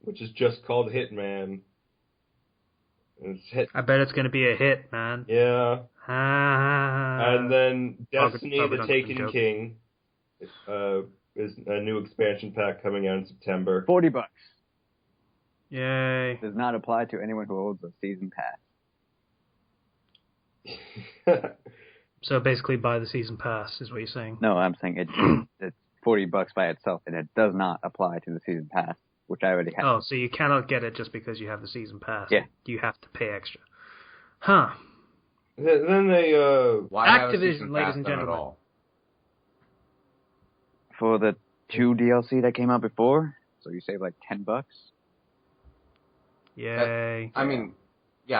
which is just called Hitman. I bet it's going to be a hit, man. Yeah. And then Destiny the Taken King is a new expansion pack coming out in September. $40. Yay. Does not apply to anyone who owns a season pass. So basically buy the season pass is what you're saying? No, I'm saying it's $40 by itself, and it does not apply to the season pass, which I already have. Oh, so you cannot get it just because you have the season pass. Yeah. You have to pay extra. Huh. Then they, Why Activision, ladies and gentlemen. At all? For the 2 DLC that came out before, so you save like $10. Yay. I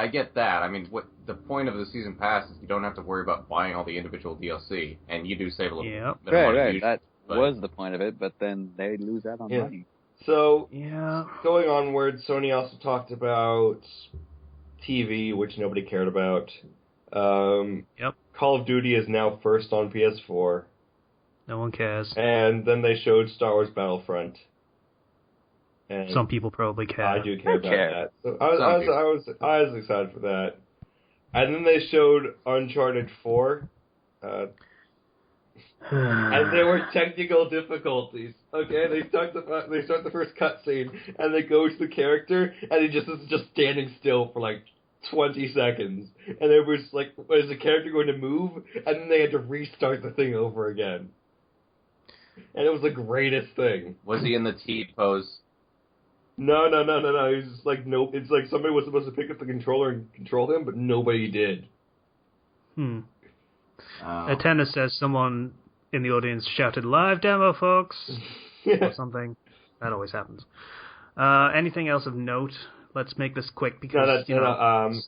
get that. I mean, what the point of the season pass is you don't have to worry about buying all the individual DLC, and you do save a little bit of money. Right. That was the point of it, but then they lose out on money. So, going onward, Sony also talked about TV, which nobody cared about. Call of Duty is now first on PS4. No one cares. And then they showed Star Wars Battlefront. And some people probably care. I do care about that. So I was excited for that. And then they showed Uncharted 4. And there were technical difficulties. Okay, they start the first cutscene, and they go to the character, and he just is just standing still for like 20 seconds. And it was like, is the character going to move? And then they had to restart the thing over again. And it was the greatest thing. Was he in the T pose? No. He was just like, nope. It's like somebody was supposed to pick up the controller and control him, but nobody did. Attendance says someone in the audience shouted, "Live demo, folks!" or something. That always happens. Anything else of note? Let's make this quick because it's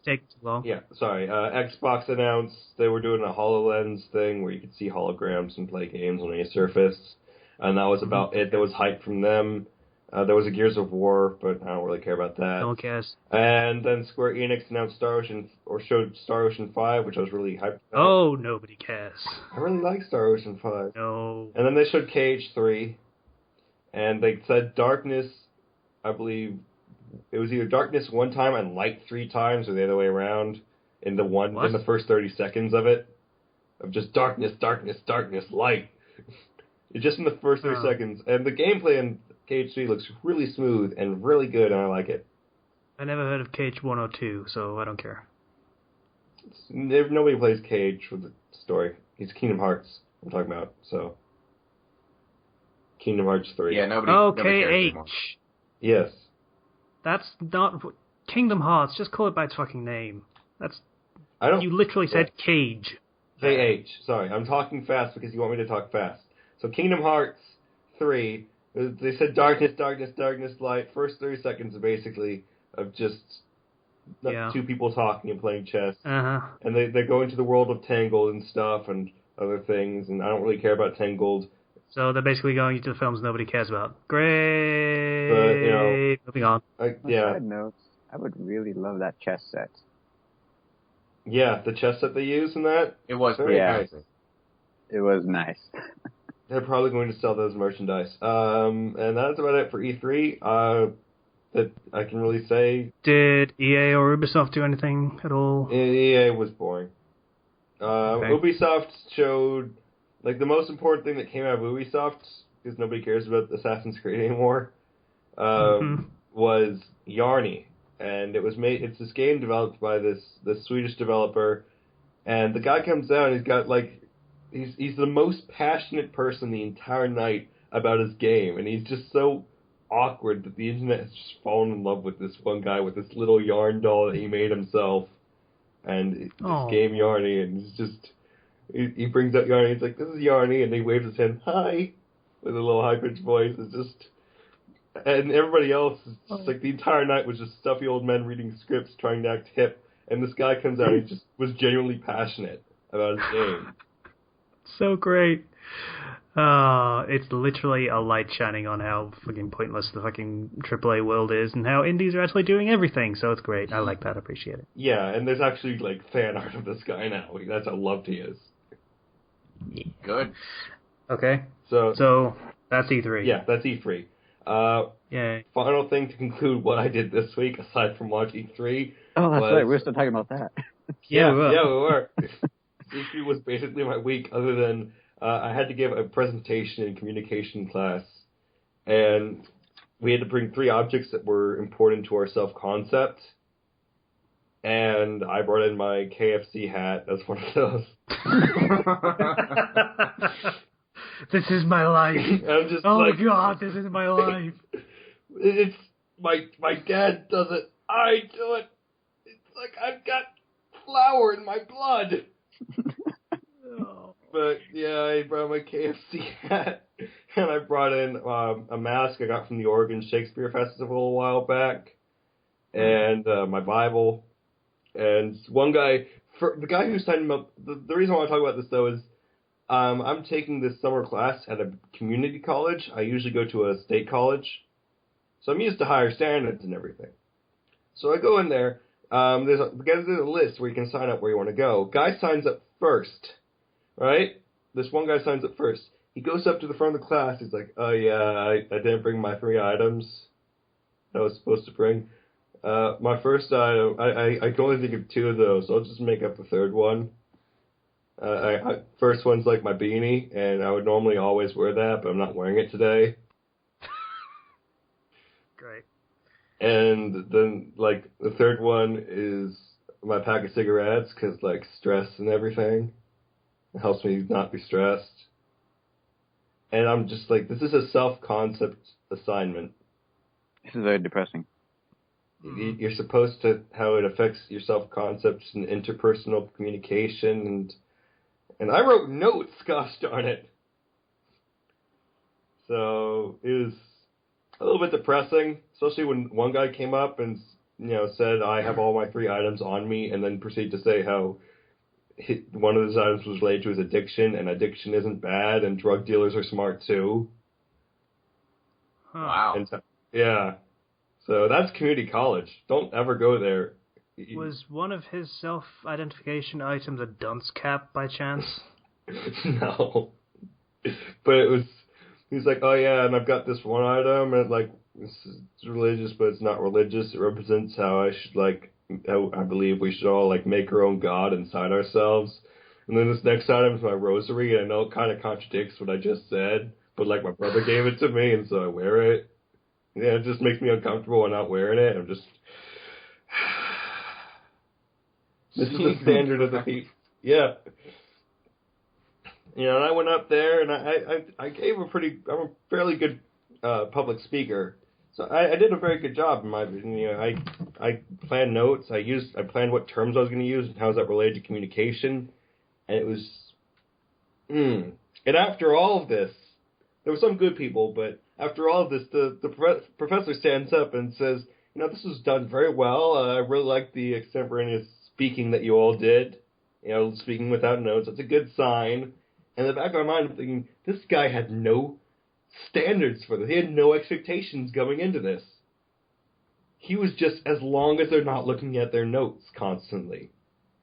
taking too long. Yeah, sorry. Xbox announced they were doing a HoloLens thing where you could see holograms and play games on any surface, and that was about it. There was hype from them. There was a Gears of War, but I don't really care about that. No one cares. And then Square Enix announced showed Star Ocean 5, which I was really hyped about. Oh, nobody cares. I really like Star Ocean 5. No. And then they showed Cage 3, and they said Darkness, I believe, it was either Darkness one time and Light 3 times, or the other way around, in the first 30 seconds of it. Of just darkness, darkness, darkness, light. It's just in the first 30 seconds. And the gameplay in Cage 3 looks really smooth and really good, and I like it. I never heard of Cage 102, so I don't care. Nobody plays Cage with the story. It's Kingdom Hearts I'm talking about, so. Kingdom Hearts 3. Yeah, nobody cares anymore. Yes. That's not... Kingdom Hearts, just call it by its fucking name. You literally said Cage. KH, sorry. I'm talking fast because you want me to talk fast. So Kingdom Hearts 3, they said darkness, darkness, darkness, light. First 30 seconds, basically, of just two people talking and playing chess. Uh-huh. And they go into the world of Tangled and stuff and other things, and I don't really care about Tangled. So they're basically going into the films nobody cares about. Great. But, moving on. Side notes, I would really love that chess set. Yeah, the chess set they use in that. It was pretty nice. It was nice. They're probably going to sell those merchandise. And that's about it for E3. That I can really say. Did EA or Ubisoft do anything at all? EA was boring. Ubisoft showed, like, the most important thing that came out of Ubisoft, because nobody cares about Assassin's Creed anymore, was Yarny. And it's this game developed by this Swedish developer, and the guy comes out and he's got, like, he's the most passionate person the entire night about his game, and he's just so awkward that the internet has just fallen in love with this one guy with this little yarn doll that he made himself, and this game Yarny, and it's just, he brings up Yarny, he's like, this is Yarny, and he waves his hand, hi, with a little high-pitched voice. It's just, and everybody else, is just like, the entire night was just stuffy old men reading scripts, trying to act hip, and this guy comes out and he just was genuinely passionate about his game. So great. It's literally a light shining on how fucking pointless the fucking AAA world is and how indies are actually doing everything, so it's great. I like that. I appreciate it. Yeah, and there's actually, like, fan art of this guy now. That's how loved he is. Yeah. Good. Okay. So that's E3. Yeah, that's E3. Yay. Final thing to conclude what I did this week, aside from watching E3. Oh, that's right. We're still talking about that. Yeah, we were. E3 was basically my week, other than I had to give a presentation in communication class, and we had to bring 3 objects that were important to our self-concept, and I brought in my KFC hat as one of those. This is my life. I'm just God, this is my life. It's my dad does it. I do it. It's like I've got flour in my blood. But yeah, I brought my KFC hat, and I brought in a mask I got from the Oregon Shakespeare Festival a while back, and my Bible, and one guy, the guy who signed him up. The reason I want to talk about this though is I'm taking this summer class at a community college. I usually go to a state college, so I'm used to higher standards and everything. So I go in there. There's a list where you can sign up where you want to go. Guy signs up first. Right? This one guy signs up first. He goes up to the front of the class. He's like, oh, yeah, I didn't bring my 3 items I was supposed to bring. My first item, I can only think of 2 of those, so I'll just make up the 3rd one. First one's like my beanie, and I would normally always wear that, but I'm not wearing it today. Great. And then, like, the 3rd one is my pack of cigarettes, because, like, stress and everything. It helps me not be stressed. And I'm just like, this is a self-concept assignment. This is very depressing. You're supposed to, how it affects your self-concept and interpersonal communication. And I wrote notes, gosh darn it. So it was a little bit depressing, especially when one guy came up and said, I have all my 3 items on me, and then proceeded to say how one of his items was related to his addiction, and addiction isn't bad, and drug dealers are smart too. Wow. And yeah. So that's community college. Don't ever go there. Was one of his self-identification items a dunce cap by chance? No. But it was, he's like, oh yeah, and I've got this one item, and like, it's religious, but it's not religious. It represents how how I believe we should all like make our own God inside ourselves. And then this next item is my rosary, and I know it kind of contradicts what I just said, but like my brother gave it to me, and so I wear it. Yeah, it just makes me uncomfortable when not wearing it. I'm just... This is the standard of the people. Yeah. And I went up there, and I gave I'm a fairly good public speaker. So I did a very good job in my opinion. I planned notes. I planned what terms I was going to use and how is that related to communication. And it was... And after all of this, there were some good people, but after all of this, the professor stands up and says, this was done very well. I really like the extemporaneous speaking that you all did. Speaking without notes. That's a good sign. And in the back of my mind, I'm thinking, this guy had no standards for this. He had no expectations going into this. He was just, as long as they're not looking at their notes constantly.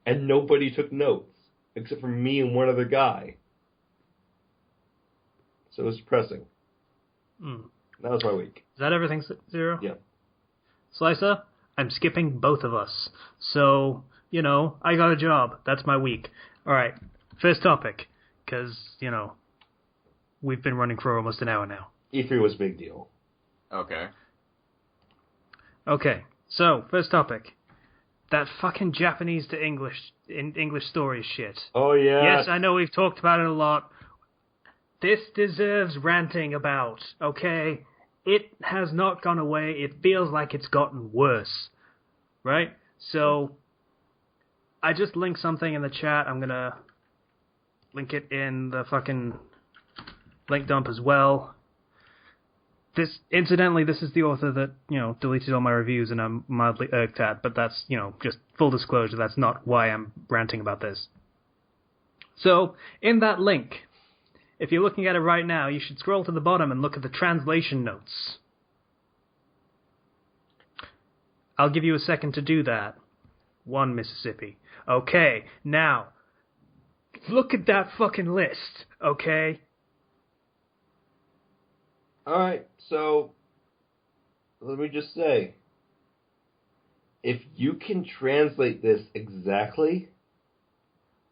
And nobody took notes, except for me and one other guy. So it was depressing. That was my week. Is that everything, Zero? Yeah. Slicer, I'm skipping both of us. So, I got a job. That's my week. All right, first topic, because, we've been running for almost an hour now. E3 was a big deal. Okay, so, first topic. That fucking Japanese to English story shit. Oh, yeah. Yes, I know we've talked about it a lot. This deserves ranting about, okay? It has not gone away. It feels like it's gotten worse, right? So, I just linked something in the chat. I'm going to link it in the fucking link dump as well. Incidentally, this is the author that, deleted all my reviews and I'm mildly irked at, but that's, just full disclosure, that's not why I'm ranting about this. So, in that link... If you're looking at it right now, you should scroll to the bottom and look at the translation notes. I'll give you a second to do that. 1 Mississippi. Okay, now, look at that fucking list, okay? Alright, so, let me just say, if you can translate this exactly,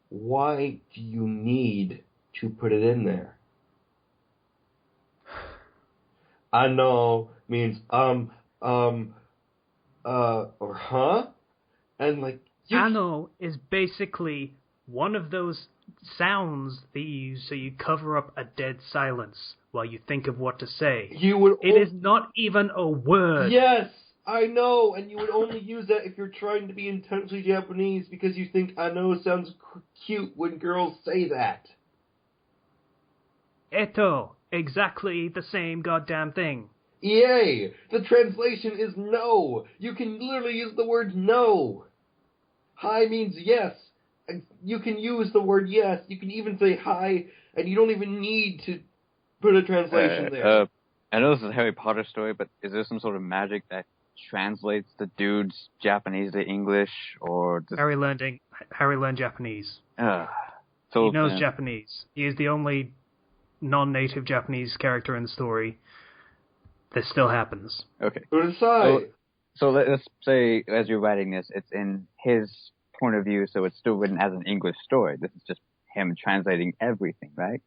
why do you need to put it in there? I know means or huh? And like ano is basically one of those sounds that you use so you cover up a dead silence while you think of what to say. It is not even a word. Yes, I know, and you would only use that if you're trying to be intensely Japanese because you think ano sounds cute when girls say that. Eto, exactly the same goddamn thing. Yay! The translation is no! You can literally use the word no! Hi means yes. You can use the word yes. You can even say hi, and you don't even need to put a translation there. I know this is a Harry Potter story, but is there some sort of magic that translates the dude's Japanese to English, or... Harry learned Japanese. So he knows Japanese. He is the only non-native Japanese character in the story. This still happens. Okay. So let's say, as you're writing this, it's in his point of view, so it's still written as an English story. This is just him translating everything, right?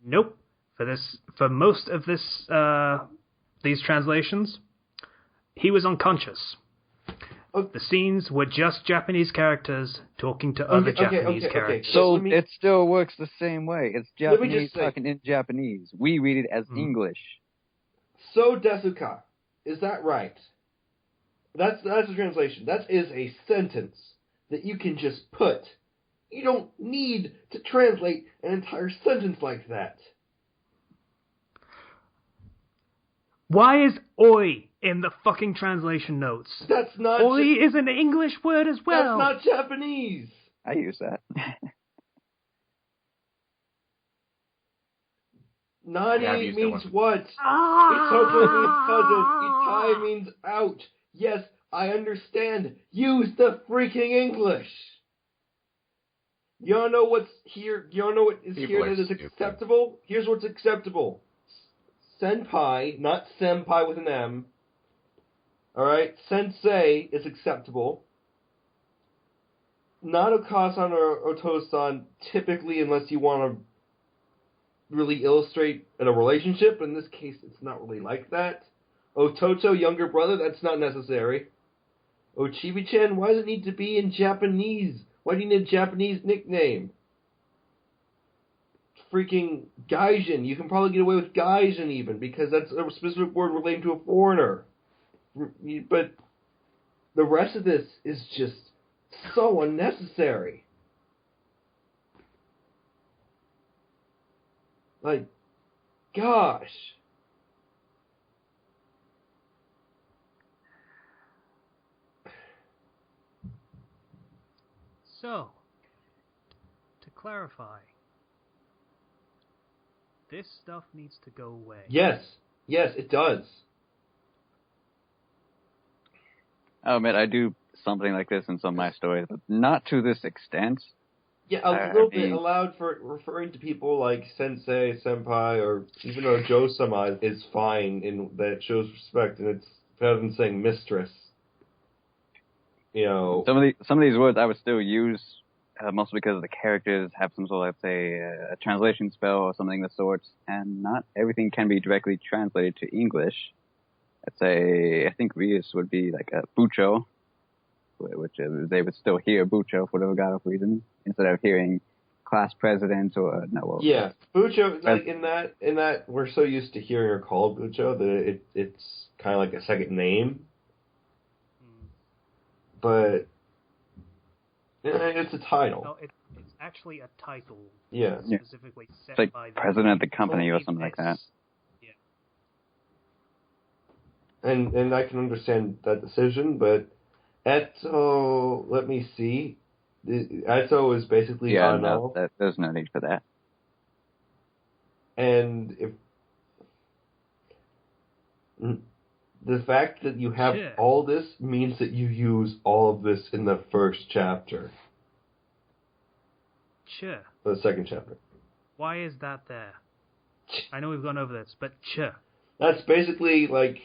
Nope. For most of these translations, he was unconscious. The scenes were just Japanese characters talking to other Japanese characters. So it still works the same way. It's Japanese talking in Japanese. We read it as English. So desuka. Is that right? That's a translation. That is a sentence that you can just put. You don't need to translate an entire sentence like that. Why is oi in the fucking translation notes? That's not... Oi is an English word as well. That's not Japanese. I use that. Nani means what? Itoko means cousin. Itai means out. Yes, I understand. Use the freaking English. You don't know what's here? You don't know what is here that is acceptable? Here's what's acceptable. Senpai, not senpai with an M. Alright? Sensei is acceptable. Not Oka-san or Oto-san, typically, unless you want to really illustrate in a relationship. In this case, it's not really like that. Ototo, younger brother, that's not necessary. Ochibi-chan, why does it need to be in Japanese? Why do you need a Japanese nickname? Freaking Gaijin. You can probably get away with Gaijin even, because that's a specific word relating to a foreigner. But the rest of this is just so unnecessary. Like, gosh. So, to clarify, this stuff needs to go away. Yes, it does. I'll admit, I do something like this in some of my stories, but not to this extent. Yeah, a little bit allowed for referring to people like sensei, senpai, or even Ojo-sama is fine, in that it shows respect, and it's better than saying mistress. You know, some of these words I would still use, mostly because the characters have some sort of, let's say, a translation spell or something of the sorts, and not everything can be directly translated to English. Let's say, I think Rius would be like a bucho, which they would still hear bucho for whatever god of reason, instead of hearing class president or yeah, bucho. Like in that we're so used to hearing her called bucho that it's kind of like a second name. But it's a title. No, it's actually a title. Yeah. Specifically set it's like by the president of the company or something like that. Yeah. And I can understand that decision, but Eto, let me see. Eto is basically no, there's no need for that. And if the fact that you have all this means that you use all of this in the first chapter. Sure. The second chapter. Why is that there? I know we've gone over this, but that's basically like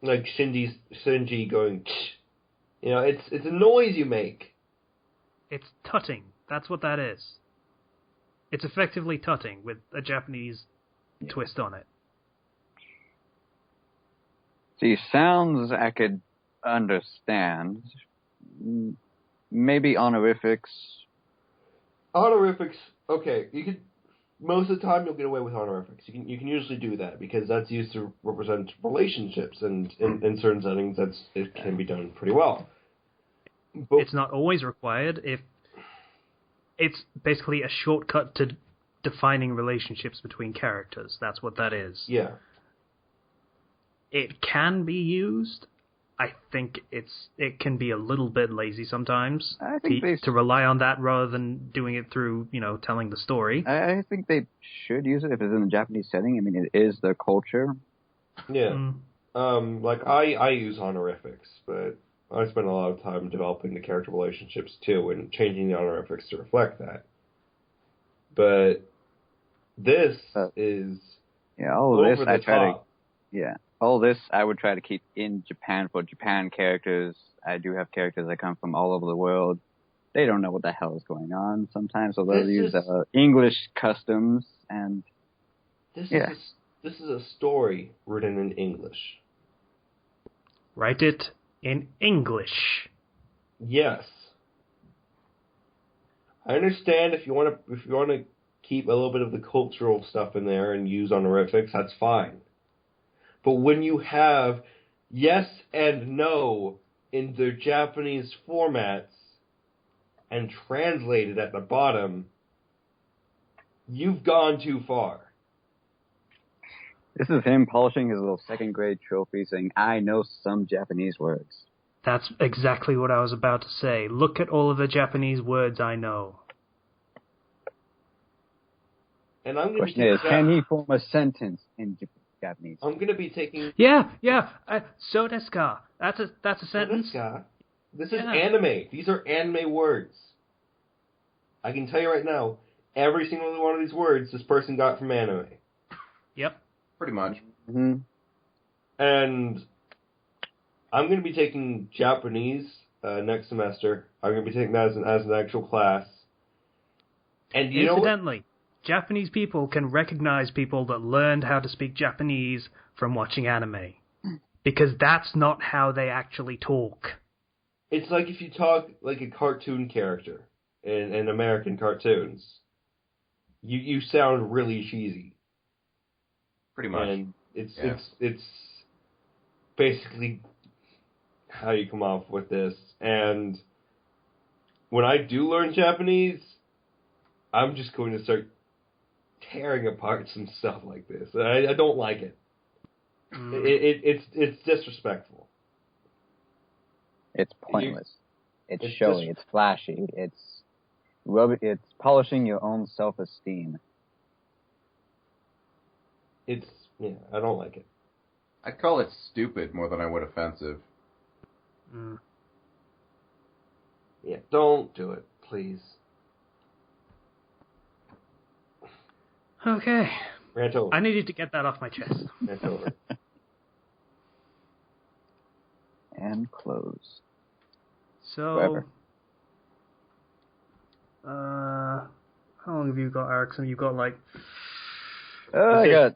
Shinji going, you know, it's a noise you make. It's tutting. That's what that is. It's effectively tutting with a Japanese twist on it. See, sounds I could understand. Maybe honorifics. Honorifics, okay. You could, most of the time you'll get away with honorifics. You can usually do that because that's used to represent relationships, and in certain settings it can be done pretty well. But it's not always required. If it's basically a shortcut to defining relationships between characters. That's what that is. Yeah. It can be used. I think it can be a little bit lazy sometimes to rely on that rather than doing it through, telling the story. I think they should use it if it's in a Japanese setting. I mean, it is their culture. Yeah. Like I use honorifics, but I spend a lot of time developing the character relationships too and changing the honorifics to reflect that. But this is all this I would try to keep in Japan for Japan characters. I do have characters that come from all over the world. They don't know what the hell is going on sometimes, so they'll use English customs and this is a story written in English. Write it in English. Yes. I understand if you want to keep a little bit of the cultural stuff in there and use honorifics, that's fine. But when you have yes and no in their Japanese formats and translated at the bottom, you've gone too far. This is him polishing his little second grade trophy saying, I know some Japanese words. That's exactly what I was about to say. Look at all of the Japanese words I know. And I'm going Question is, can he form a sentence in Japanese? I'm going to be taking... Yeah. So desu ka. That's a sentence. So desu ka. This is anime. These are anime words. I can tell you right now, every single one of these words this person got from anime. Yep. Pretty much. Mm-hmm. And I'm going to be taking Japanese next semester. I'm going to be taking that as an actual class. And incidentally, Japanese people can recognize people that learned how to speak Japanese from watching anime. Because that's not how they actually talk. It's like if you talk like a cartoon character in American cartoons. You sound really cheesy. Pretty much. And it's basically how you come off with this. And when I do learn Japanese, I'm just going to start tearing apart some stuff like this. I don't like it. It's disrespectful. It's pointless. It's showy. It's flashy. It's polishing your own self-esteem. I don't like it. I'd call it stupid more than I would offensive. Yeah, don't do it, please. Okay. Rant over. I needed to get that off my chest. Rant over. And close. So, Whatever. how long have you got, Erickson? You've got like... I got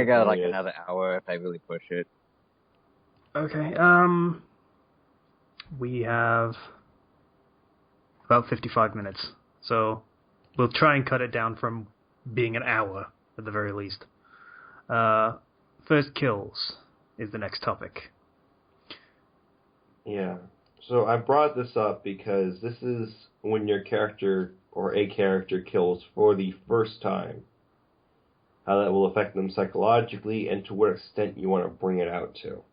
got like another hour if I really push it. Okay, we have about 55 minutes, so we'll try and cut it down from being an hour, at the very least. First kills is the next topic. Yeah. So I brought this up because this is when your character or a character kills for the first time. How that will affect them psychologically and to what extent you want to bring it out to.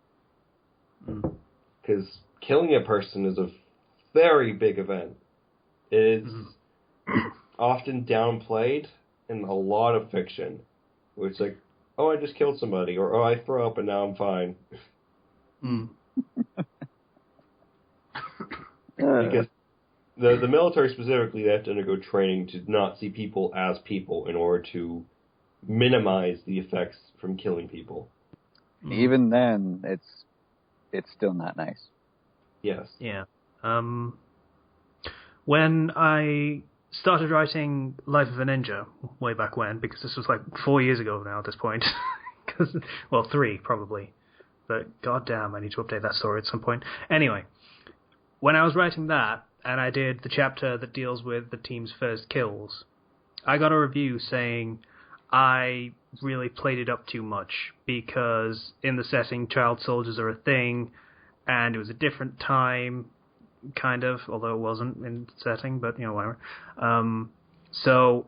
Because killing a person is a very big event. It is often downplayed in a lot of fiction. Where it's like, oh, I just killed somebody, or oh, I throw up and now I'm fine. Because the military specifically, they have to undergo training to not see people as people in order to minimize the effects from killing people. Even then, it's still not nice. Yes. Yeah. When I started writing Life of a Ninja, way back when, because this was like 4 years ago now at this point. 3 probably. But goddamn, I need to update that story at some point. Anyway, when I was writing that, and I did the chapter that deals with the team's first kills, I got a review saying I really played it up too much, because in the setting, child soldiers are a thing, and it was a different time, kind of, although it wasn't in the setting, but, whatever. So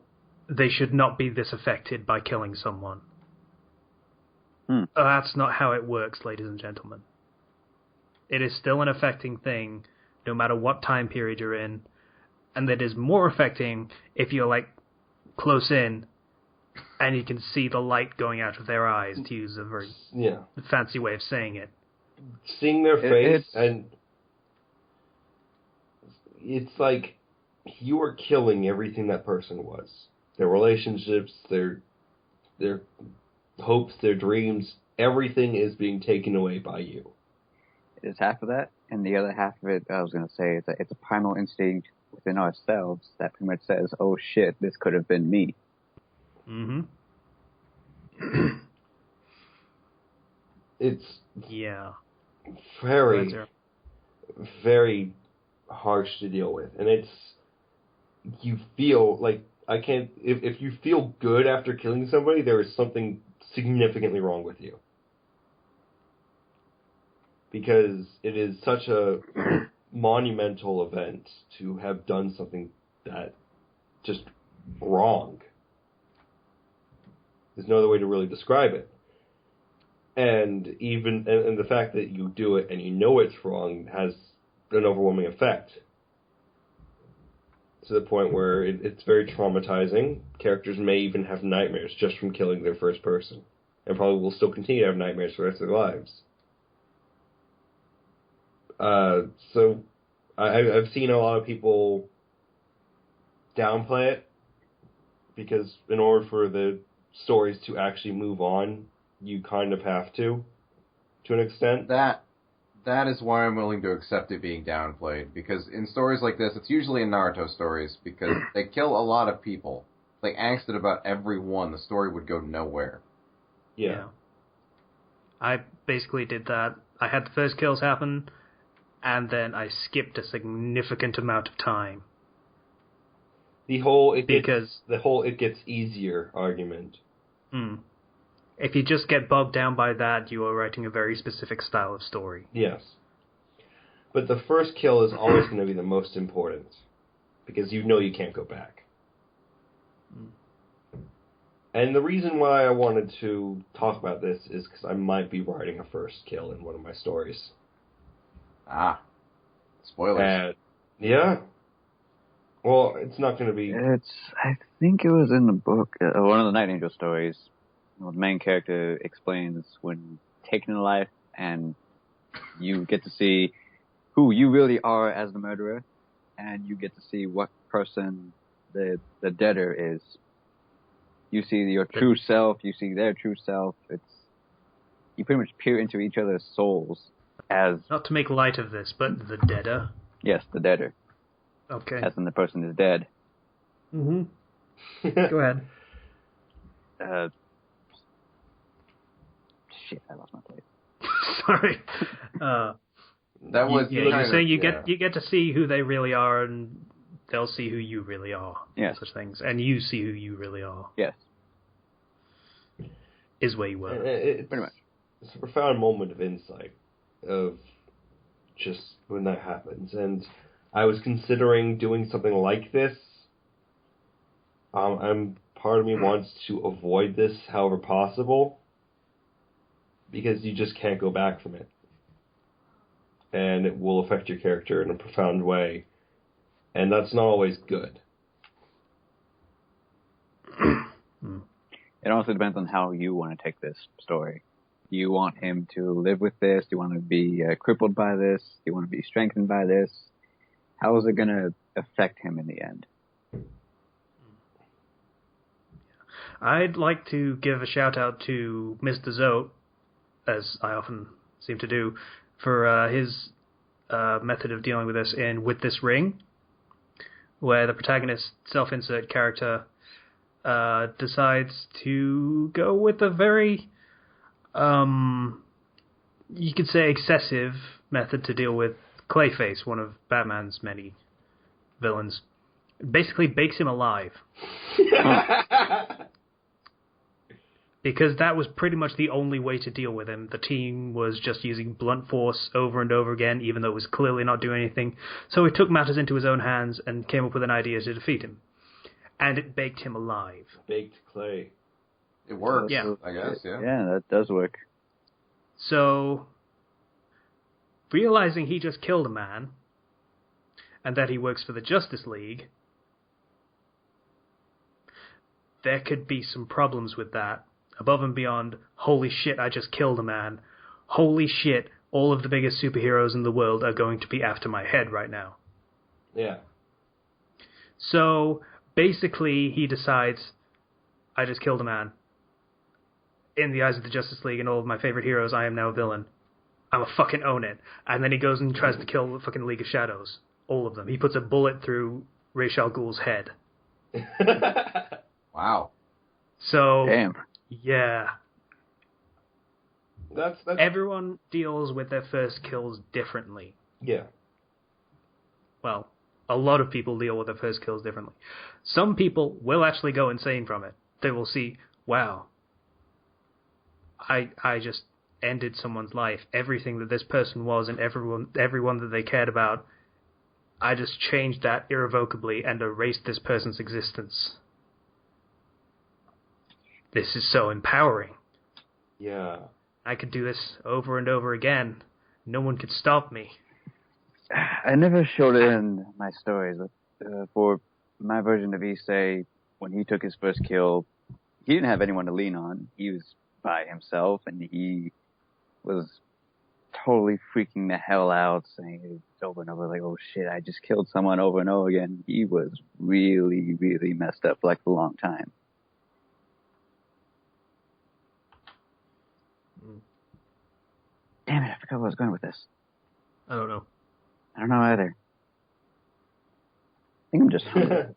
they should not be this affected by killing someone. That's not how it works, ladies and gentlemen. It is still an affecting thing, no matter what time period you're in, and that is more affecting if you're, like, close in, and you can see the light going out of their eyes, to use a very fancy way of saying it. Seeing their face, and it's like you are killing everything that person was. Their relationships, their hopes, their dreams, everything is being taken away by you. It is half of that, and the other half of it, I was going to say, is that it's a primal instinct within ourselves that pretty much says, oh shit, this could have been me. It's very, very harsh to deal with, and you feel like if you feel good after killing somebody, there is something significantly wrong with you, because it is such a monumental event to have done something that just wrong. There's no other way to really describe it. And even and the fact that you do it and you know it's wrong has an overwhelming effect. To the point where it's very traumatizing. Characters may even have nightmares just from killing their first person. And probably will still continue to have nightmares for the rest of their lives. So I've seen a lot of people downplay it, because in order for the stories to actually move on, you kind of have to an extent. That is why I'm willing to accept it being downplayed, because in stories like this, it's usually in Naruto stories, because they kill a lot of people. If they angsted about every one, the story would go nowhere. Yeah. I basically did that. I had the first kills happen, and then I skipped a significant amount of time. The whole it gets easier argument. If you just get bogged down by that, you are writing a very specific style of story. Yes. But the first kill is always going to be the most important, because you know you can't go back. And the reason why I wanted to talk about this is because I might be writing a first kill in one of my stories. Spoilers. Yeah. Well, it's not going to be... I think it was in the book, one of the Night Angel stories. The main character explains when taking a life, and you get to see who you really are as the murderer, and you get to see what person the debtor is. You see your true self, you see their true self. You pretty much peer into each other's souls as... Not to make light of this, but the debtor? Yes, the debtor. Okay. As in the person is dead. Mm-hmm. Go ahead. Shit, I lost my place. Sorry. That was you're saying you get to see who they really are, and they'll see who you really are. Yes. Such things, and you see who you really are. Yes. Is where you were. Pretty much. It's a profound moment of insight of just when that happens, and I was considering doing something like this. Part of me wants to avoid this however possible, because you just can't go back from it. And it will affect your character in a profound way. And that's not always good. It also depends on how you want to take this story. Do you want him to live with this? Do you want to be crippled by this? Do you want to be strengthened by this? How is it going to affect him in the end? I'd like to give a shout out to Mr. Zote, as I often seem to do, for his method of dealing with this in With This Ring, where the protagonist self-insert character decides to go with a very, you could say, excessive method to deal with Clayface, one of Batman's many villains. Basically bakes him alive. Because that was pretty much the only way to deal with him. The team was just using blunt force over and over again, even though it was clearly not doing anything. So he took matters into his own hands and came up with an idea to defeat him. And it baked him alive. Baked clay. It works, yeah. I guess, yeah. Yeah, that does work. So, realizing he just killed a man, and that he works for the Justice League, there could be some problems with that. Above and beyond, holy shit, I just killed a man. Holy shit, all of the biggest superheroes in the world are going to be after my head right now. Yeah. So, basically, he decides, I just killed a man. In the eyes of the Justice League and all of my favorite heroes, I am now a villain. I'ma fucking own it. And then he goes and tries to kill the fucking League of Shadows. All of them. He puts a bullet through Ra's al Ghul's head. Wow. So, damn. Yeah. That's Everyone deals with their first kills differently. Yeah. Well, a lot of people deal with their first kills differently. Some people will actually go insane from it. They will see, wow, I just ended someone's life. Everything that this person was and everyone that they cared about, I just changed that irrevocably and erased this person's existence. This is so empowering. Yeah. I could do this over and over again. No one could stop me. I never showed it in my stories, but for my version of Issei, when he took his first kill, he didn't have anyone to lean on. He was by himself, and he was totally freaking the hell out, saying it over and over, like, oh shit, I just killed someone over and over again. He was really, really messed up for like a long time. Damn it, I forgot where I was going with this. I don't know. I don't know either. I think I'm just hungry.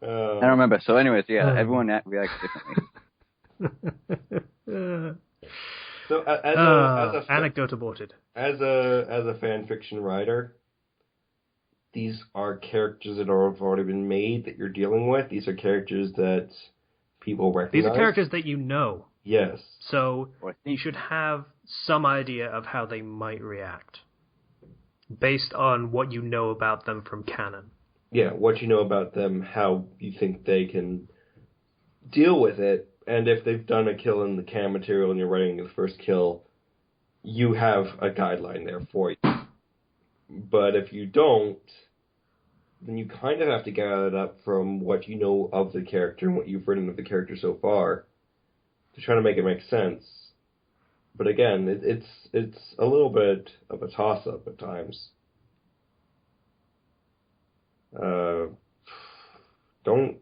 I don't remember. So anyways, yeah, everyone reacts differently. So as a anecdote aborted. As a fan fiction writer, these are characters that have already been made that you're dealing with. These are characters that people recognize. These are characters that you know. Yes. So you should have some idea of how they might react based on what you know about them from canon. Yeah, what you know about them, how you think they can deal with it, and if they've done a kill in the canon material and you're writing the first kill, you have a guideline there for you. But if you don't, then you kind of have to gather it up from what you know of the character and what you've written of the character so far to try to make it make sense. But again, it's a little bit of a toss-up at times. Don't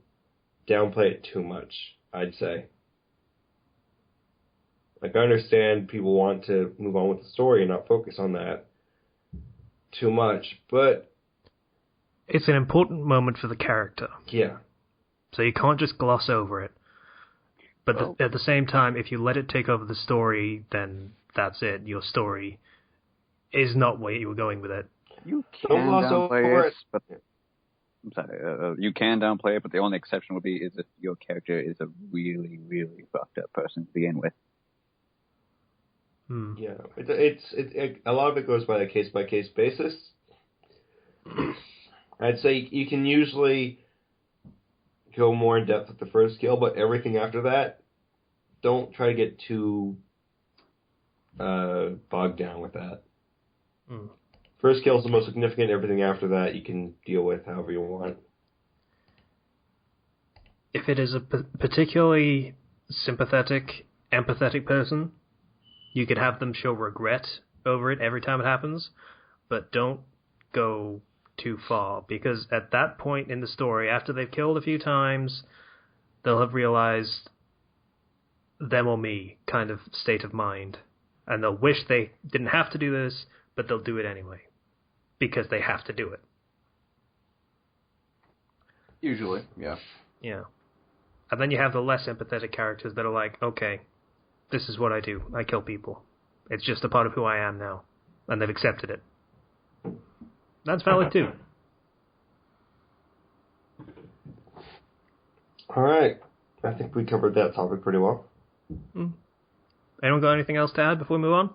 downplay it too much, I'd say. Like, I understand people want to move on with the story and not focus on that too much, but it's an important moment for the character. Yeah. So you can't just gloss over it. But at the same time, if you let it take over the story, then that's it. Your story is not where you were going with it. You can downplay it, but I'm sorry, you can downplay it, but the only exception would be is if your character is a really, really fucked up person to begin with. Yeah, it's a lot of it goes by a case-by-case basis. I'd say you can usually go more in depth with the first kill, but everything after that, don't try to get too bogged down with that. First kill is the most significant. Everything after that you can deal with however you want. If it is a particularly sympathetic, empathetic person, you could have them show regret over it every time it happens, but don't go too far, because at that point in the story, after they've killed a few times, they'll have realized them or me kind of state of mind, and they'll wish they didn't have to do this, but they'll do it anyway, because they have to do it. Usually, yeah. Yeah. And then you have the less empathetic characters that are like, okay, this is what I do. I kill people. It's just a part of who I am now. And they've accepted it. That's valid too. Alright. I think we covered that topic pretty well. Anyone got anything else to add before we move on?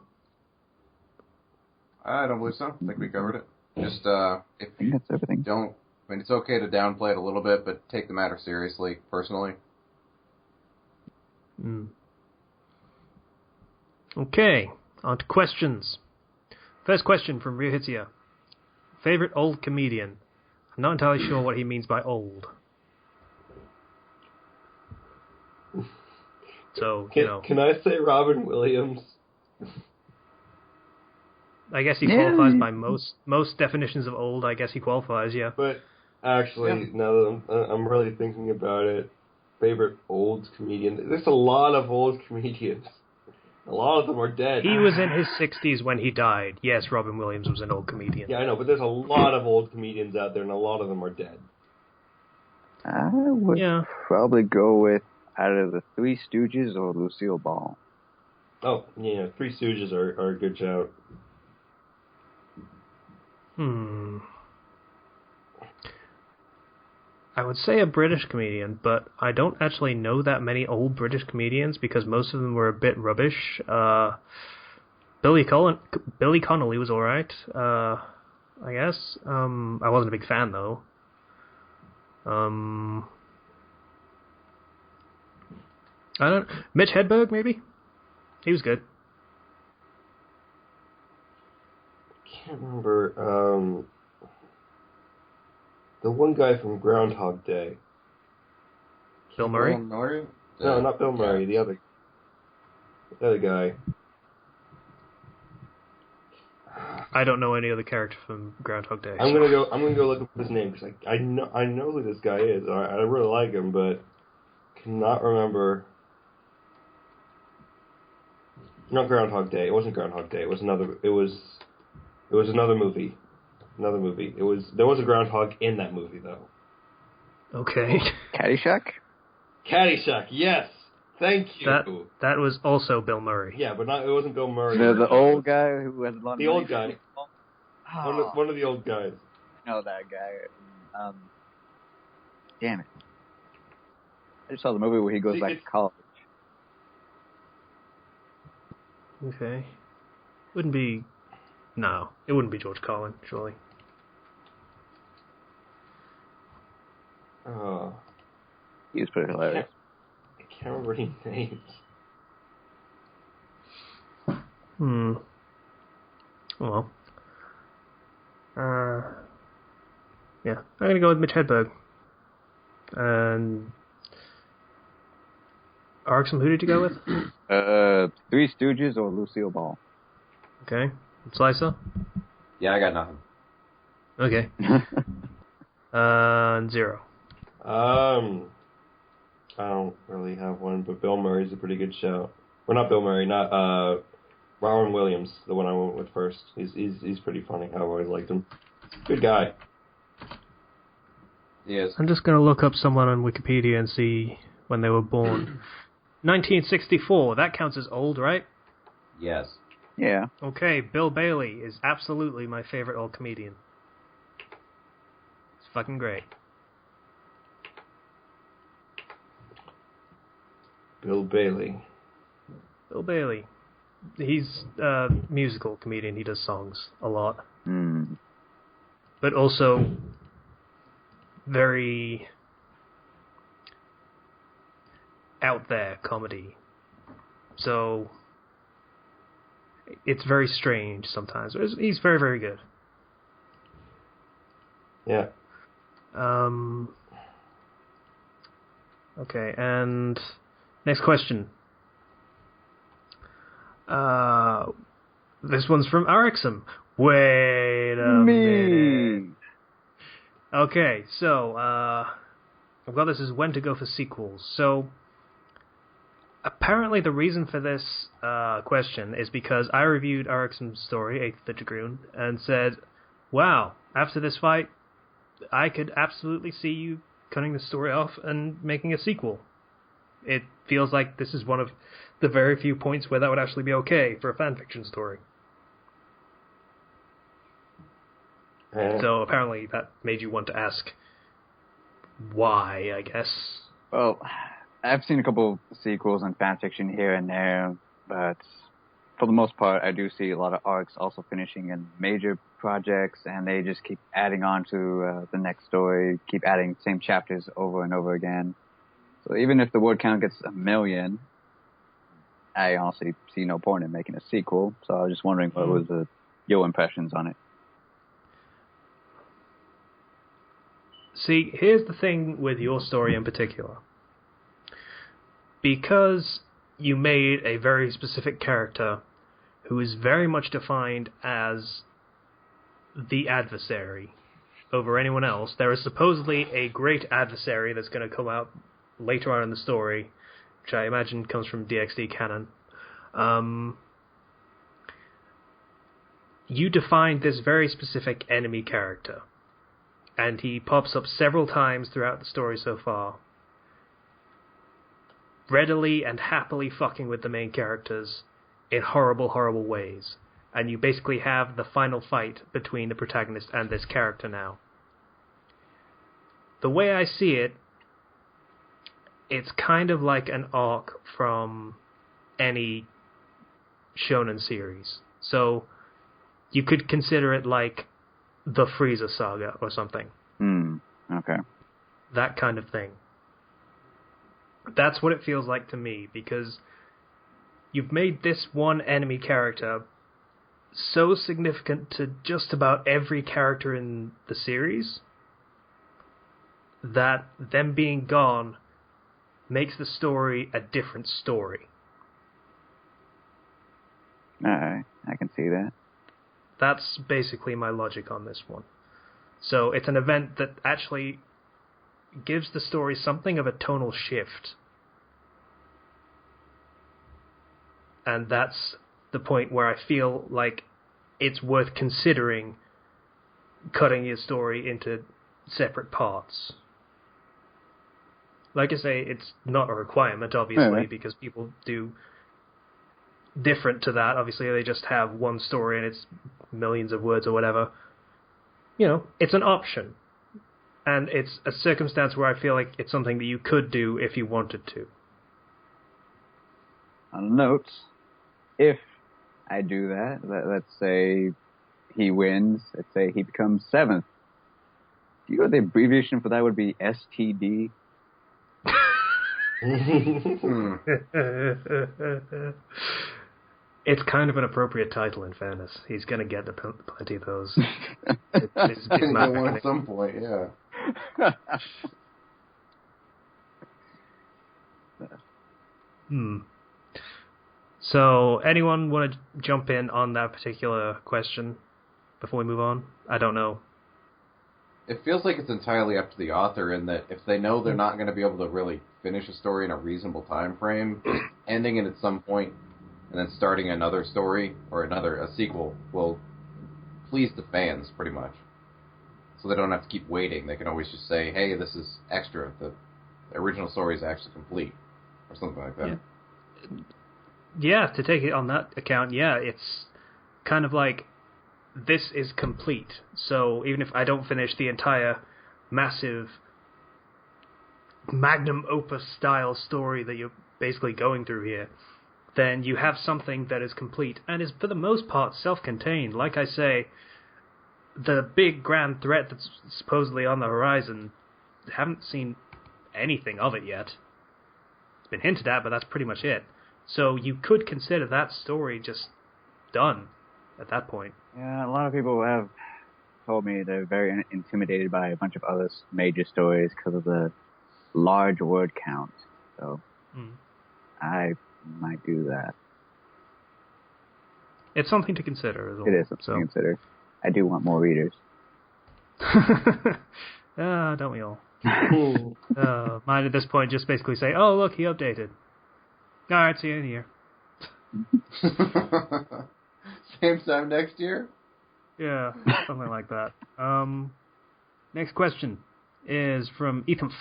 I don't believe so. I think we covered it. Just, if you that's everything. don't... I mean, it's okay to downplay it a little bit, but take the matter seriously, personally. Okay, on to questions. First question from Ryuhitsuya. Favorite old comedian? I'm not entirely sure what he means by old. So, Can I say Robin Williams? I guess he qualifies by most definitions of old. I guess he qualifies, yeah. But actually, now that I'm really thinking about it, favorite old comedian. There's a lot of old comedians. A lot of them are dead. He was in his 60s when he died. Yes, Robin Williams was an old comedian. Yeah, I know, but there's a lot of old comedians out there, and a lot of them are dead. I would probably go with either the Three Stooges or Lucille Ball. Oh, yeah, Three Stooges are a good shout. I would say a British comedian, but I don't actually know that many old British comedians because most of them were a bit rubbish. Billy Connolly was alright, I guess. I wasn't a big fan, though. I don't... Mitch Hedberg, maybe? He was good. Can't remember. The one guy from Groundhog Day. Bill Murray? Bill Murray? No, not Bill Murray. The other guy. I don't know any other character from Groundhog Day. I'm gonna go look up his name because I know who this guy is. I really like him, but cannot remember. Not Groundhog Day. It wasn't Groundhog Day. It was another. It was another movie. Another movie. There was a groundhog in that movie though. Okay. Caddyshack? Caddyshack. Yes. Thank you. That was also Bill Murray. Yeah, but it wasn't Bill Murray. The old guy who has a lot of The old guy. Oh. One of the old guys. I know that guy. Damn it. I just saw the movie where he goes back to college. Okay. Wouldn't be... No, it wouldn't be George Carlin, surely. He was pretty hilarious. I can't remember any names. Well. Yeah, I'm gonna go with Mitch Hedberg. And... Arxum, who did you go with? Three Stooges or Lucille Ball. Okay. Slicer? Yeah, I got nothing. Okay. Zero. I don't really have one, but Bill Murray's a pretty good shout. Well, not Bill Murray, not Robin Williams, the one I went with first. He's pretty funny. I've always liked him. Good guy. Yes. I'm just gonna look up someone on Wikipedia and see when they were born. 1964. That counts as old, right? Yes. Yeah. Okay, Bill Bailey is absolutely my favorite old comedian. It's fucking great. Bill Bailey. Bill Bailey. He's a musical comedian. He does songs a lot. But also very out there comedy. So it's very strange sometimes. He's very, very good. Yeah. Okay, and next question. This one's from Arixum. Wait a minute. Okay, so I've got this as when to go for sequels. So apparently the reason for this question is because I reviewed Arixum's story, Eighth of the Dragoon, and said, wow, after this fight, I could absolutely see you cutting the story off and making a sequel. It feels like this is one of the very few points where that would actually be okay for a fanfiction story. So apparently that made you want to ask why, I guess. Well, I've seen a couple sequels and fanfiction here and there, but for the most part, I do see a lot of arcs also finishing in major projects, and they just keep adding on to the next story, keep adding the same chapters over and over again. So even if the word count gets 1 million, I honestly see no point in making a sequel. So I was just wondering what was your impressions on it. See, here's the thing with your story in particular. Because you made a very specific character who is very much defined as the adversary over anyone else, there is supposedly a great adversary that's going to come out later on in the story, which I imagine comes from DxD canon. You defined this very specific enemy character, and he pops up several times throughout the story so far, readily and happily fucking with the main characters in horrible, horrible ways. And you basically have the final fight between the protagonist and this character now. The way I see it, it's kind of like an arc from any shonen series. So you could consider it like the Frieza saga or something. Okay. That kind of thing. That's what it feels like to me, because you've made this one enemy character so significant to just about every character in the series that them being gone makes the story a different story. Alright, I can see that. That's basically my logic on this one. So it's an event that actually gives the story something of a tonal shift. And that's the point where I feel like it's worth considering cutting your story into separate parts. Like I say, it's not a requirement, obviously, because people do different to that. Obviously, they just have one story and it's millions of words or whatever. You know, it's an option. And it's a circumstance where I feel like it's something that you could do if you wanted to. On notes, if I do that, let's say he wins, let's say he becomes 7th. Do you know what the abbreviation for that would be? STD? It's kind of an appropriate title, in fairness. He's going to get plenty of those. It's one at some point, yeah. So, anyone want to jump in on that particular question before we move on? I don't know. It feels like it's entirely up to the author in that if they know they're not going to be able to really finish a story in a reasonable time frame, ending it at some point and then starting another story or a sequel will please the fans pretty much. So they don't have to keep waiting. They can always just say, hey, this is extra. The original story is actually complete or something like that. Yeah, to take it on that account, it's kind of like this is complete. So even if I don't finish the entire massive magnum opus style story that you're basically going through here, then you have something that is complete and is for the most part self-contained. Like I say, the big grand threat that's supposedly on the horizon, haven't seen anything of it yet. It's been hinted at, but that's pretty much it. So you could consider that story just done at that point. Yeah, a lot of people have told me they're very intimidated by a bunch of other major stories because of the large word count. So I might do that. It's something to consider as well. It is something to consider. I do want more readers. Don't we all? Mine at this point just basically say, oh, look, he updated. Alright, see you in a year. Same time next year? Yeah, something like that. Next question is from Ethan.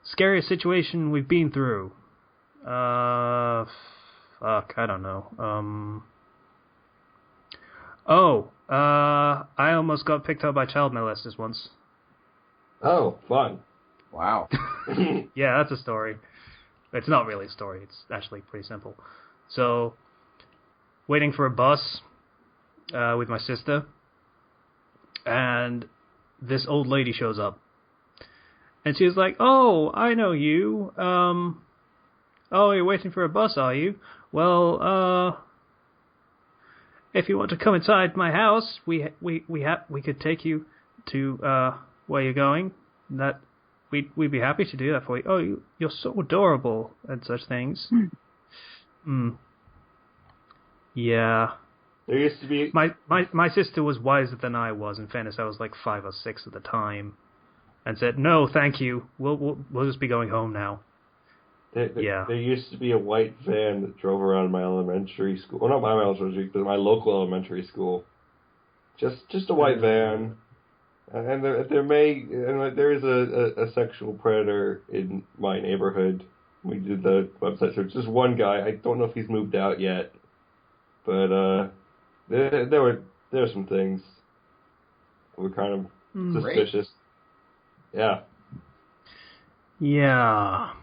Scariest situation we've been through? I don't know. I almost got picked up by child molesters once. Oh, fun. Wow. Yeah, that's a story. It's not really a story. It's actually pretty simple. So, waiting for a bus with my sister, and this old lady shows up. And she was like, oh, I know you. Oh, you're waiting for a bus, are you? Well, if you want to come inside my house, we could take you to where you're going. We'd be happy to do that for you. Oh, you're so adorable and such things. Yeah. There used to be my sister was wiser than I was. In fairness, I was like 5 or 6 at the time, and said, "No, thank you. We'll just be going home now." There used to be a white van that drove around my elementary school. Well, not my elementary, but my local elementary school. Just a white van, and there is a sexual predator in my neighborhood. We did the website search. Just one guy. I don't know if he's moved out yet, but there were some things that were kind of suspicious. Right. Yeah.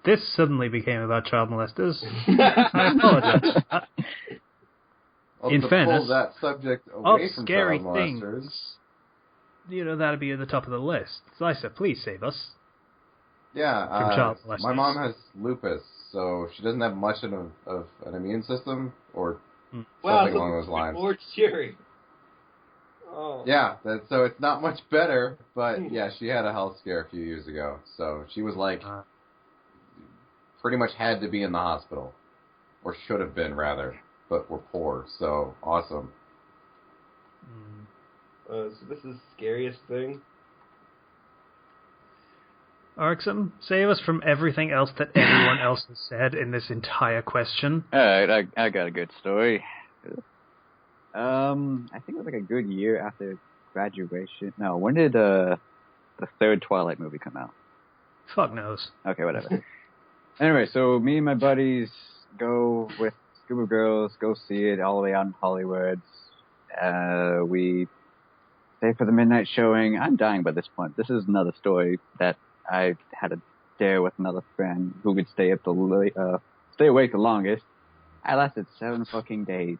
This suddenly became about child molesters. I apologize. In fairness, pull that subject away from scary child molesters. Things, that'd be at the top of the list. Slicer, please save us. from child molesters. My mom has lupus, so she doesn't have much of an immune system or something along those lines. More cheering. Oh. Yeah, so it's not much better, but yeah, she had a health scare a few years ago, so she was like, pretty much had to be in the hospital, or should have been rather, but we're poor, so awesome. So this is the scariest thing. Arxum, save us from everything else that everyone else has said in this entire question. Alright, I got a good story. I think it was like a good year after graduation. No, when did the third Twilight movie come out? Fuck knows. Okay, whatever. Anyway, so me and my buddies go with a group of girls, go see it all the way out in Hollywood. We stay for the midnight showing. I'm dying by this point. This is another story that I had a dare with another friend who could stay awake the longest. I lasted 7 fucking days.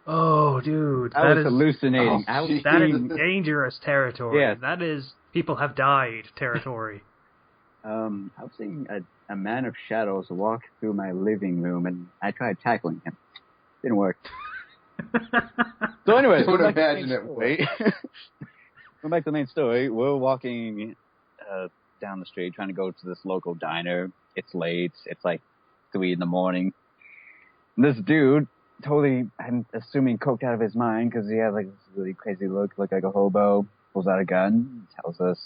Oh, dude. I was hallucinating. That is dangerous territory. Yeah. That is people have died territory. I was seeing a man of shadows walk through my living room, and I tried tackling him. Didn't work. So anyways, I would imagine it would. Going back to the main story, we're walking down the street trying to go to this local diner. It's late. It's like 3 in the morning. And this dude, totally, I'm assuming coked out of his mind because he has like this really crazy look like a hobo, pulls out a gun, tells us,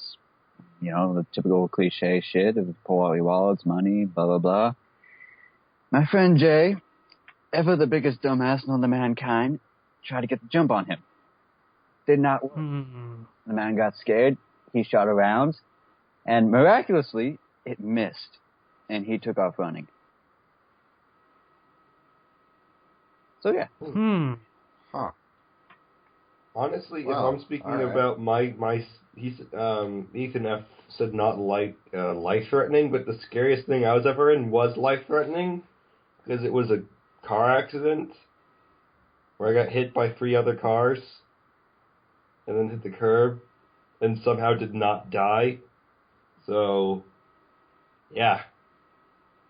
the typical cliche shit of pull out your wallets, money, blah, blah, blah. My friend Jay, ever the biggest dumbass known to mankind, tried to get the jump on him. Did not work. The man got scared. He shot around, and miraculously, it missed, and he took off running. So yeah. Huh. Honestly, Wow. if I'm speaking about Ethan F said not life-threatening, but the scariest thing I was ever in was life-threatening, because it was a car accident where I got hit by 3 other cars, and then hit the curb, and somehow did not die. So, yeah.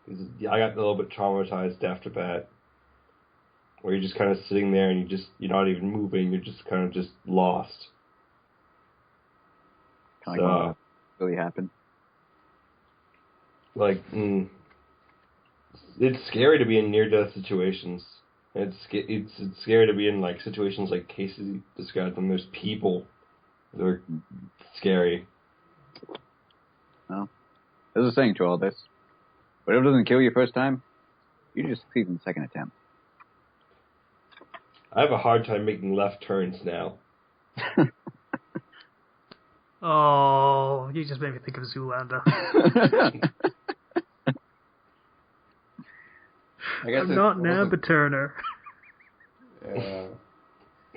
I got a little bit traumatized after that. Where you're just kind of sitting there and you're not even moving, you're just kind of just lost. Kind of like what really happened. Like, it's scary to be in near-death situations. It's scary to be in like situations like Casey described them. There's people that are scary. Well, there's a saying to all this. Whatever doesn't kill you first time, you just succeed in the second attempt. I have a hard time making left turns now. Oh, you just made me think of Zoolander. I'm not an Amber Turner. Yeah.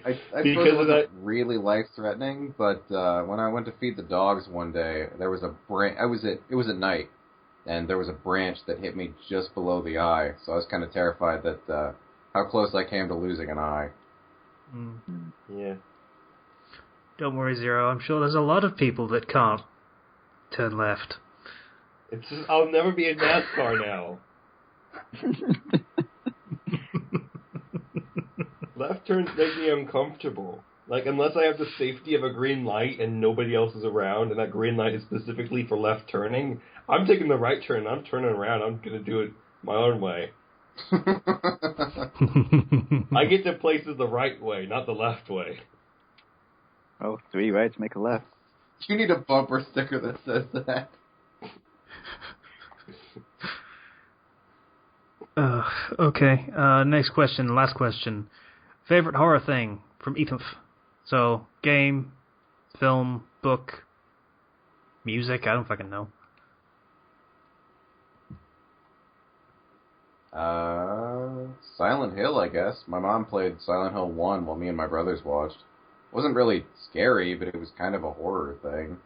I suppose it wasn't really life-threatening, but when I went to feed the dogs one day, there was a branch. It was at night, and there was a branch that hit me just below the eye. So I was kind of terrified that how close I came to losing an eye. Yeah. Don't worry, Zero. I'm sure there's a lot of people that can't turn left. It's just, I'll never be in NASCAR now. Left turns make me uncomfortable. Like, unless I have the safety of a green light and nobody else is around, and that green light is specifically for left turning, I'm taking the right turn. I'm turning around. I'm going to do it my own way. I get to places the right way, not the left way. Oh, 3 rights make a left. You need a bumper sticker that says that. Okay, next question, last question. Favorite horror thing from Ethan. So, game, film, book, music, I don't fucking know. Silent Hill, I guess. My mom played Silent Hill 1 while me and my brothers watched. It wasn't really scary, but it was kind of a horror thing.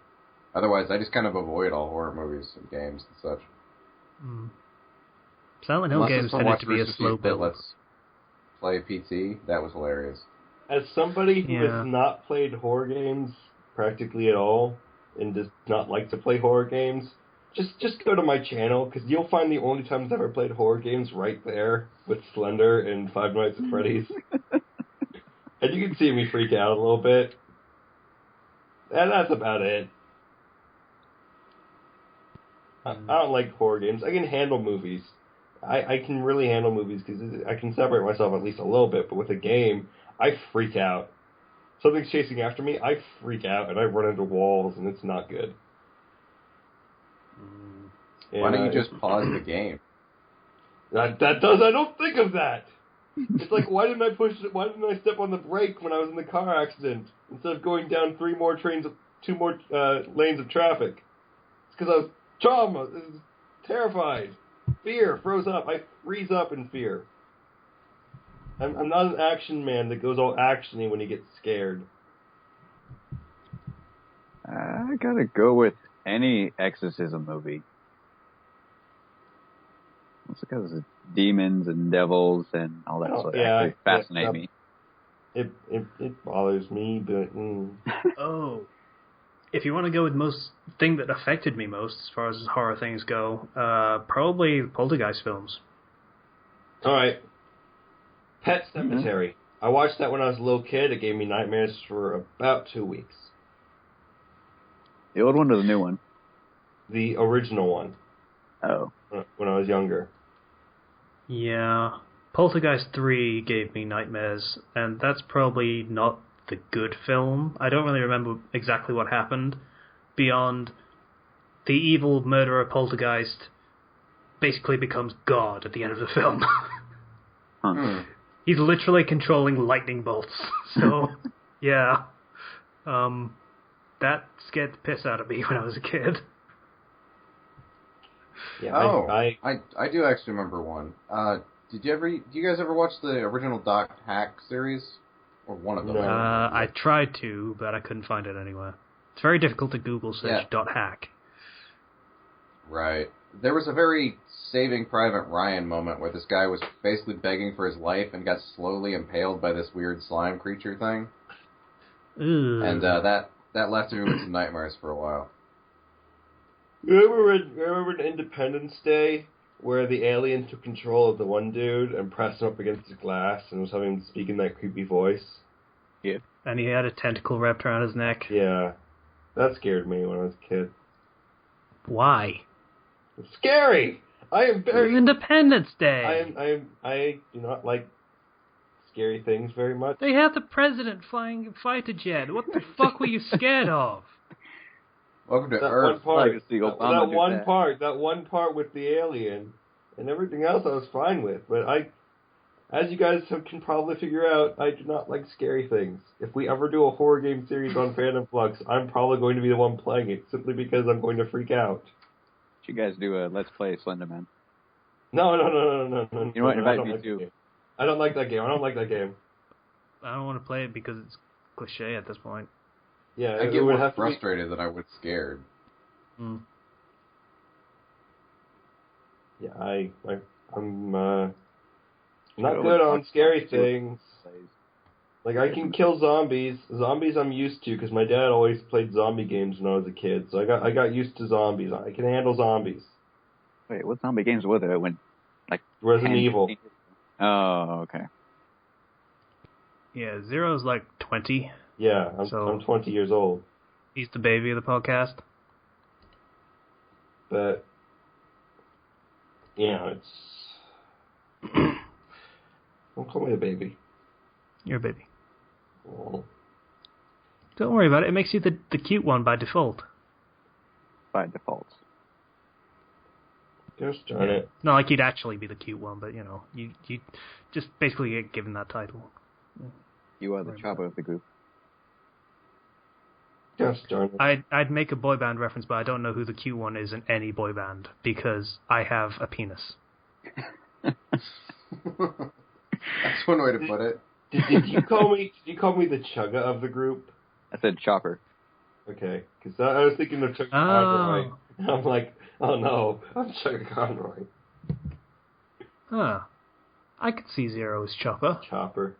Otherwise, I just kind of avoid all horror movies and games and such. Silent Hill games tended to be a slow build. Let's play PT. That was hilarious. As somebody who has not played horror games practically at all, and does not like to play horror games, just go to my channel, because you'll find the only times I've ever played horror games right there with Slender and Five Nights at Freddy's. And you can see me freak out a little bit. And that's about it. I don't like horror games. I can handle movies. I can really handle movies because I can separate myself at least a little bit. But with a game, I freak out. Something's chasing after me, I freak out and I run into walls, and it's not good. Why don't you just pause the game? I don't think of that. It's like, why didn't I step on the brake when I was in the car accident instead of going down two more lanes of traffic? It's because I was terrified. Fear froze up. I freeze up in fear. I'm not an action man that goes all actiony when he gets scared. I gotta go with any exorcism movie. It's because of demons and devils and all that sort of actually fascinate me. It bothers me, but... Oh. If you want to go with thing that affected me most as far as horror things go, probably Poltergeist films. Alright. Pet Sematary. Mm-hmm. I watched that when I was a little kid. It gave me nightmares for about 2 weeks. The old one or the new one? The original one. Oh. When I was younger. Yeah. Poltergeist 3 gave me nightmares, and that's probably not the good film. I don't really remember exactly what happened beyond the evil murderer Poltergeist basically becomes God at the end of the film. Huh. He's literally controlling lightning bolts. So, yeah. That scared the piss out of me when I was a kid. Yeah, I do actually remember one. Do you guys ever watch the original Doc Hack series? Or one of them? No. I tried to, but I couldn't find it anywhere. It's very difficult to Google search .hack. Right. There was a very Saving Private Ryan moment where this guy was basically begging for his life and got slowly impaled by this weird slime creature thing. Ooh. And that left me with some nightmares for a while. Remember Independence Day, where the alien took control of the one dude and pressed him up against the glass and was having him speak in that creepy voice? Yeah. And he had a tentacle wrapped around his neck. Yeah. That scared me when I was a kid. Why? It's scary! I am very... Independence Day! I do not like scary things very much. They had the president flying a fighter jet. What the fuck were you scared of? Welcome to that Earth. That one part with the alien, and everything else I was fine with. But as you guys can probably figure out, I do not like scary things. If we ever do a horror game series on Fandom Flux, I'm probably going to be the one playing it, simply because I'm going to freak out. You guys do a Let's Play Slenderman. No. You know what? Invite me too. I don't like that game. I don't want to play it because it's cliche at this point. Yeah, I get more frustrated than I would scared. Mm. Yeah, I'm not good on scary things. Like, I can kill zombies. Zombies I'm used to, because my dad always played zombie games when I was a kid, so I got used to zombies. I can handle zombies. Wait, what zombie games were there? Resident Evil. Oh, okay. Yeah, Zero's like 20. Yeah, I'm 20 years old. He's the baby of the podcast. But, it's... Don't call me a baby. You're a baby. Oh. Don't worry about it. It makes you the cute one by default. By default. Gosh darn it. Not like you'd actually be the cute one, but, you just basically get given that title. You are the chopper of the group. Gosh darn it. I'd make a boy band reference, but I don't know who the cute one is in any boy band, because I have a penis. That's one way to put it. Did you call me the Chugga of the group? I said chopper. Okay, because I was thinking of Chugga Conroy. And I'm like, oh no, I'm Chugga Conroy. Huh. I could see Zero as Chopper.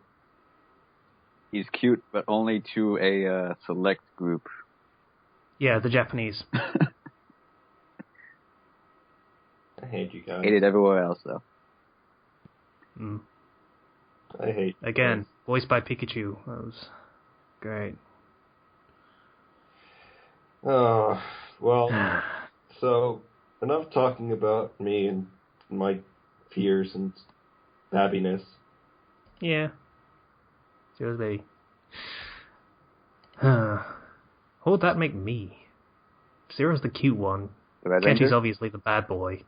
He's cute, but only to a select group. Yeah, the Japanese. I hate you guys. Hate it everywhere else, though. Mm. I hate Again, voiced by Pikachu. That was great. Oh, well, so enough talking about me and my fears and babbiness. Yeah. Zero's baby. What would that make me? Zero's the cute one. Kenji's obviously the bad boy.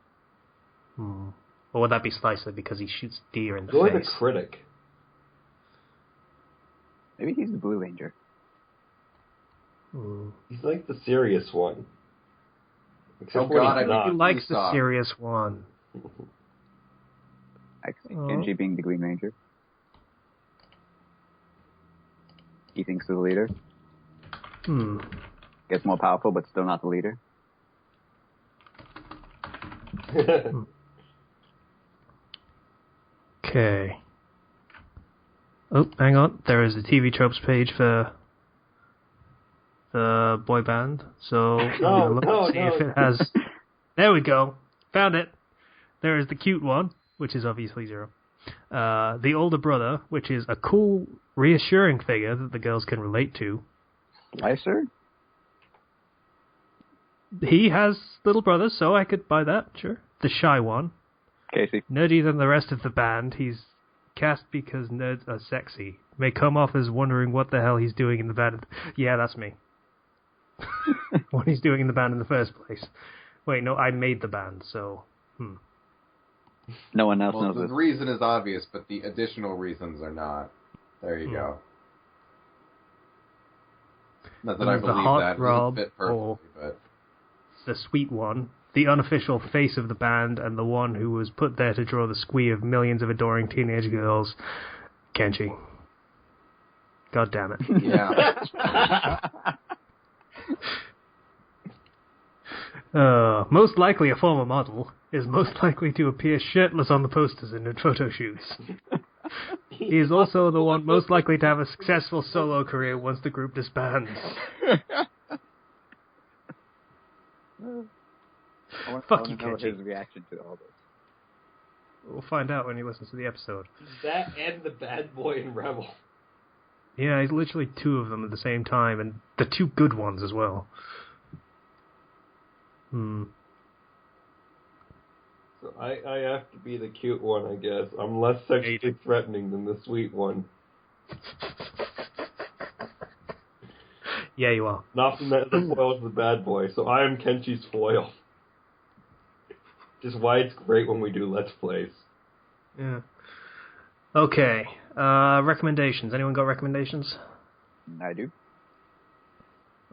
Or would that be Slicer because he shoots deer in the You're face? the critic. Maybe he's the Blue Ranger. He's like the serious one. Except God, he likes the serious one. I can see Kenji being the Green Ranger. He thinks he's the leader. Gets more powerful, but still not the leader. Okay. Oh, hang on. There is the TV tropes page for the boy band. So I'm going to look and see if it has... There we go. Found it. There is the cute one, which is obviously Zero. The older brother, which is a cool, reassuring figure that the girls can relate to. Slicer? He has little brothers, so I could buy that, sure. The shy one. Casey. Nerdy than the rest of the band, he's cast because nerds are sexy. May come off as wondering what the hell he's doing in the band. Yeah, that's me. What he's doing in the band in the first place. Wait, no, I made the band, so... No one else knows the this. The reason is obvious, but the additional reasons are not. There you go. Not that I believe that. It doesn't fit perfectly, but... The sweet one, the unofficial face of the band, and the one who was put there to draw the squee of millions of adoring teenage girls, Kenji. God damn it. Yeah. Most likely a former model, is most likely to appear shirtless on the posters and in photo shoots. He is also the one most likely to have a successful solo career once the group disbands. Fuck you, Kenji. His reaction to all this. We'll find out when he listens to the episode. That and the bad boy in Rebel. Yeah, he's literally two of them at the same time, and the two good ones as well. So I have to be the cute one, I guess. I'm less sexually threatening than the sweet one. Yeah, you are. Nothing that spoils the bad boy, so I am Kenji's foil. Just why it's great when we do Let's Plays. Yeah. Okay. Recommendations. Anyone got recommendations? I do.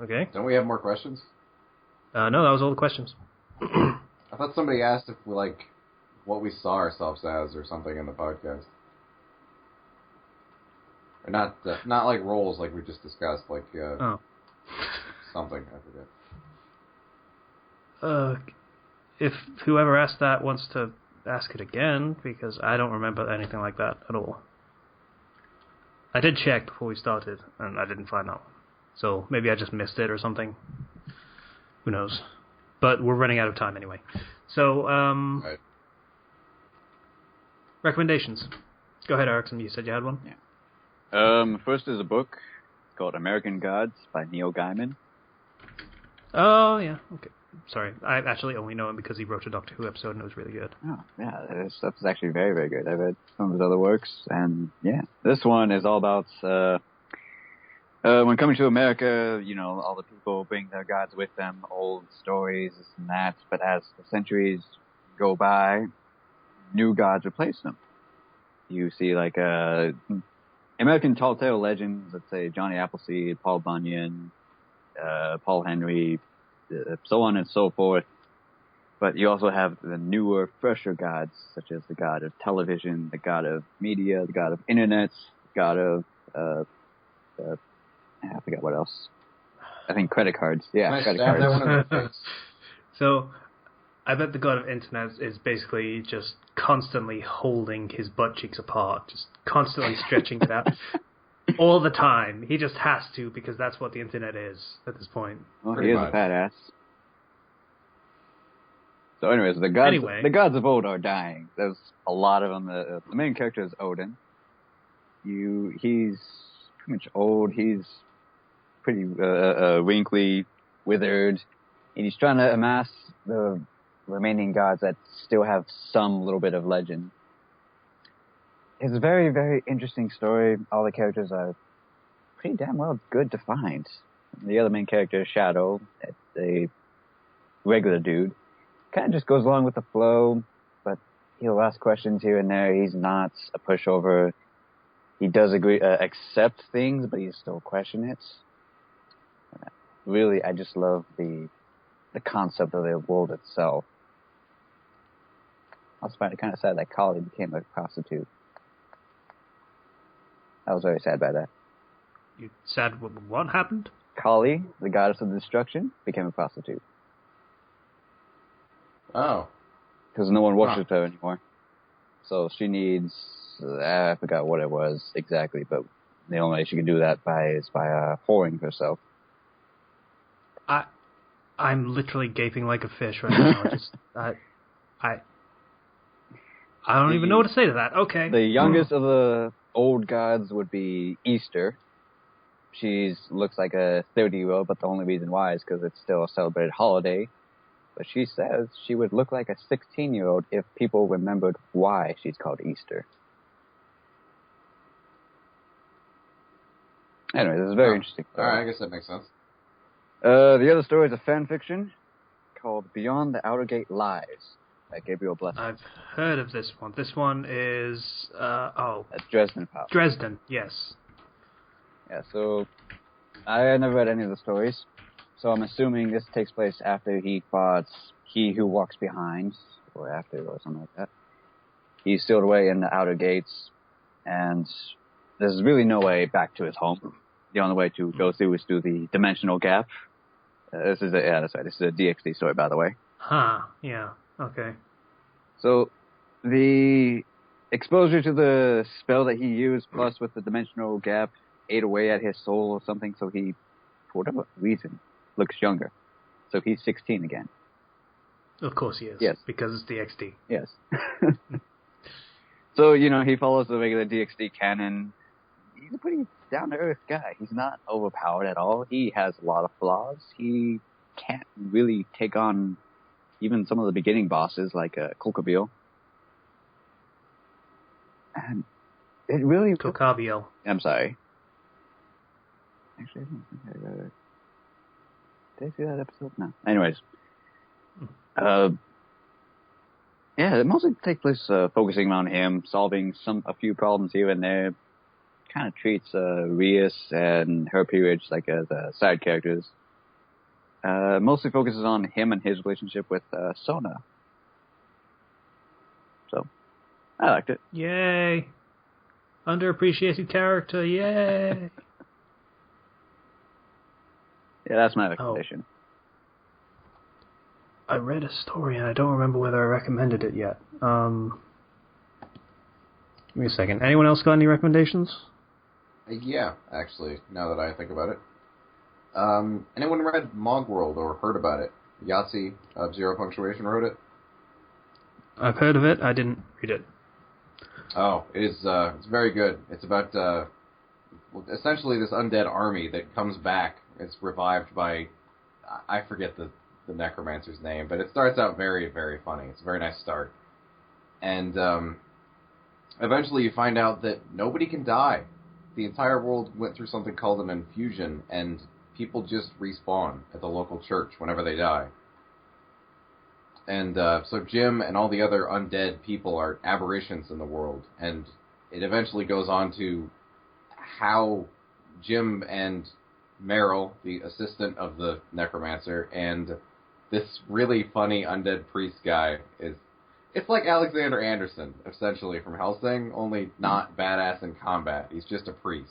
Okay. Don't we have more questions? No, that was all the questions. I thought somebody asked if we what we saw ourselves as or something in the podcast. Or not like roles like we just discussed, something, I forget. If whoever asked that wants to ask it again, because I don't remember anything like that at all. I did check before we started, and I didn't find that one. So maybe I just missed it or something. Who knows? But we're running out of time anyway. So, Right. Recommendations. Go ahead, Erickson. You said you had one? Yeah. First is a book called American Gods by Neil Gaiman. Oh, yeah. Okay. Sorry. I actually only know him because he wrote a Doctor Who episode and it was really good. Oh, yeah. This stuff is actually very, very good. I read some of his other works, and yeah. This one is all about... when coming to America, all the people bring their gods with them, old stories, this and that, but as the centuries go by, new gods replace them. You see, American tall tale legends, let's say Johnny Appleseed, Paul Bunyan, Paul Henry, so on and so forth. But you also have the newer, fresher gods, such as the god of television, the god of media, the god of internet, the god of... I forgot what else. I think credit cards. Yeah, credit cards. That one in the face. So, I bet the god of internet is basically just constantly holding his butt cheeks apart, just constantly stretching it out. All the time. He just has to, because that's what the internet is at this point. Well, he is a badass. So, anyways, the gods of old are dying. There's a lot of them. The main character is Odin. He's pretty much old. He's pretty wrinkly, withered, and he's trying to amass the remaining gods that still have some little bit of legend. It's a very, very interesting story. All the characters are pretty damn well good to find. The other main character, Shadow, a regular dude, kind of just goes along with the flow, but he'll ask questions here and there. He's not a pushover. He does accept things, but he still question it. Really, I just love the concept of the world itself. I also find it kind of sad that Kali became a prostitute. I was very sad by that. You sad what happened? Kali, the goddess of destruction, became a prostitute. Oh. Because no one worships her anymore. So she needs, I forgot what it was exactly, but the only way she can do that is by whoring herself. I'm literally gaping like a fish right now. I don't even know what to say to that. Okay. The youngest of the old gods would be Easter. She looks like a 30-year-old, but the only reason why is because it's still a celebrated holiday. But she says she would look like a 16-year-old if people remembered why she's called Easter. Anyway, this is very interesting. Alright, I guess that makes sense. The other story is a fan fiction called Beyond the Outer Gate Lies by Gabriel Blessing. I've heard of this one. This one is, That's Dresden Pop. Dresden, yes. Yeah, so I never read any of the stories, so I'm assuming this takes place after he fought He Who Walks Behind, or after, or something like that. He's sealed away in the outer gates, and there's really no way back to his home. The only way to go through is through the dimensional gap. That's right. This is a DxD story, by the way. Huh, yeah, okay. So, the exposure to the spell that he used, plus with the dimensional gap, ate away at his soul or something, so he, for whatever reason, looks younger. So he's 16 again. Of course he is. Yes. Because it's DxD. Yes. So, he follows the regular DxD canon. He's a pretty down-to-earth guy. He's not overpowered at all. He has a lot of flaws. He can't really take on even some of the beginning bosses, like Kolkabil. And it really... Kolkabil. I'm sorry. Actually, I don't think I read it. Did I see that episode? No. Anyways. It mostly takes place focusing on him, solving a few problems here and there. Kind of treats Rias and her peerage like as side characters. Mostly focuses on him and his relationship with Sona. So, I liked it. Yay! Underappreciated character, yay! Yeah, that's my recommendation. I read a story and I don't remember whether I recommended it yet. Give me a second. Anyone else got any recommendations? Yeah, actually, now that I think about it. Anyone read Mogworld or heard about it? Yahtzee of Zero Punctuation wrote it. I've heard of it. I didn't read it. Oh, it's very good. It's about essentially this undead army that comes back. It's revived by, I forget the necromancer's name, but it starts out very, very funny. It's a very nice start. And eventually you find out that nobody can die. The entire world went through something called an infusion, and people just respawn at the local church whenever they die. And so Jim and all the other undead people are aberrations in the world, and it eventually goes on to how Jim and Meryl, the assistant of the necromancer, and this really funny undead priest guy it's like Alexander Anderson, essentially, from Hellsing, only not badass in combat. He's just a priest.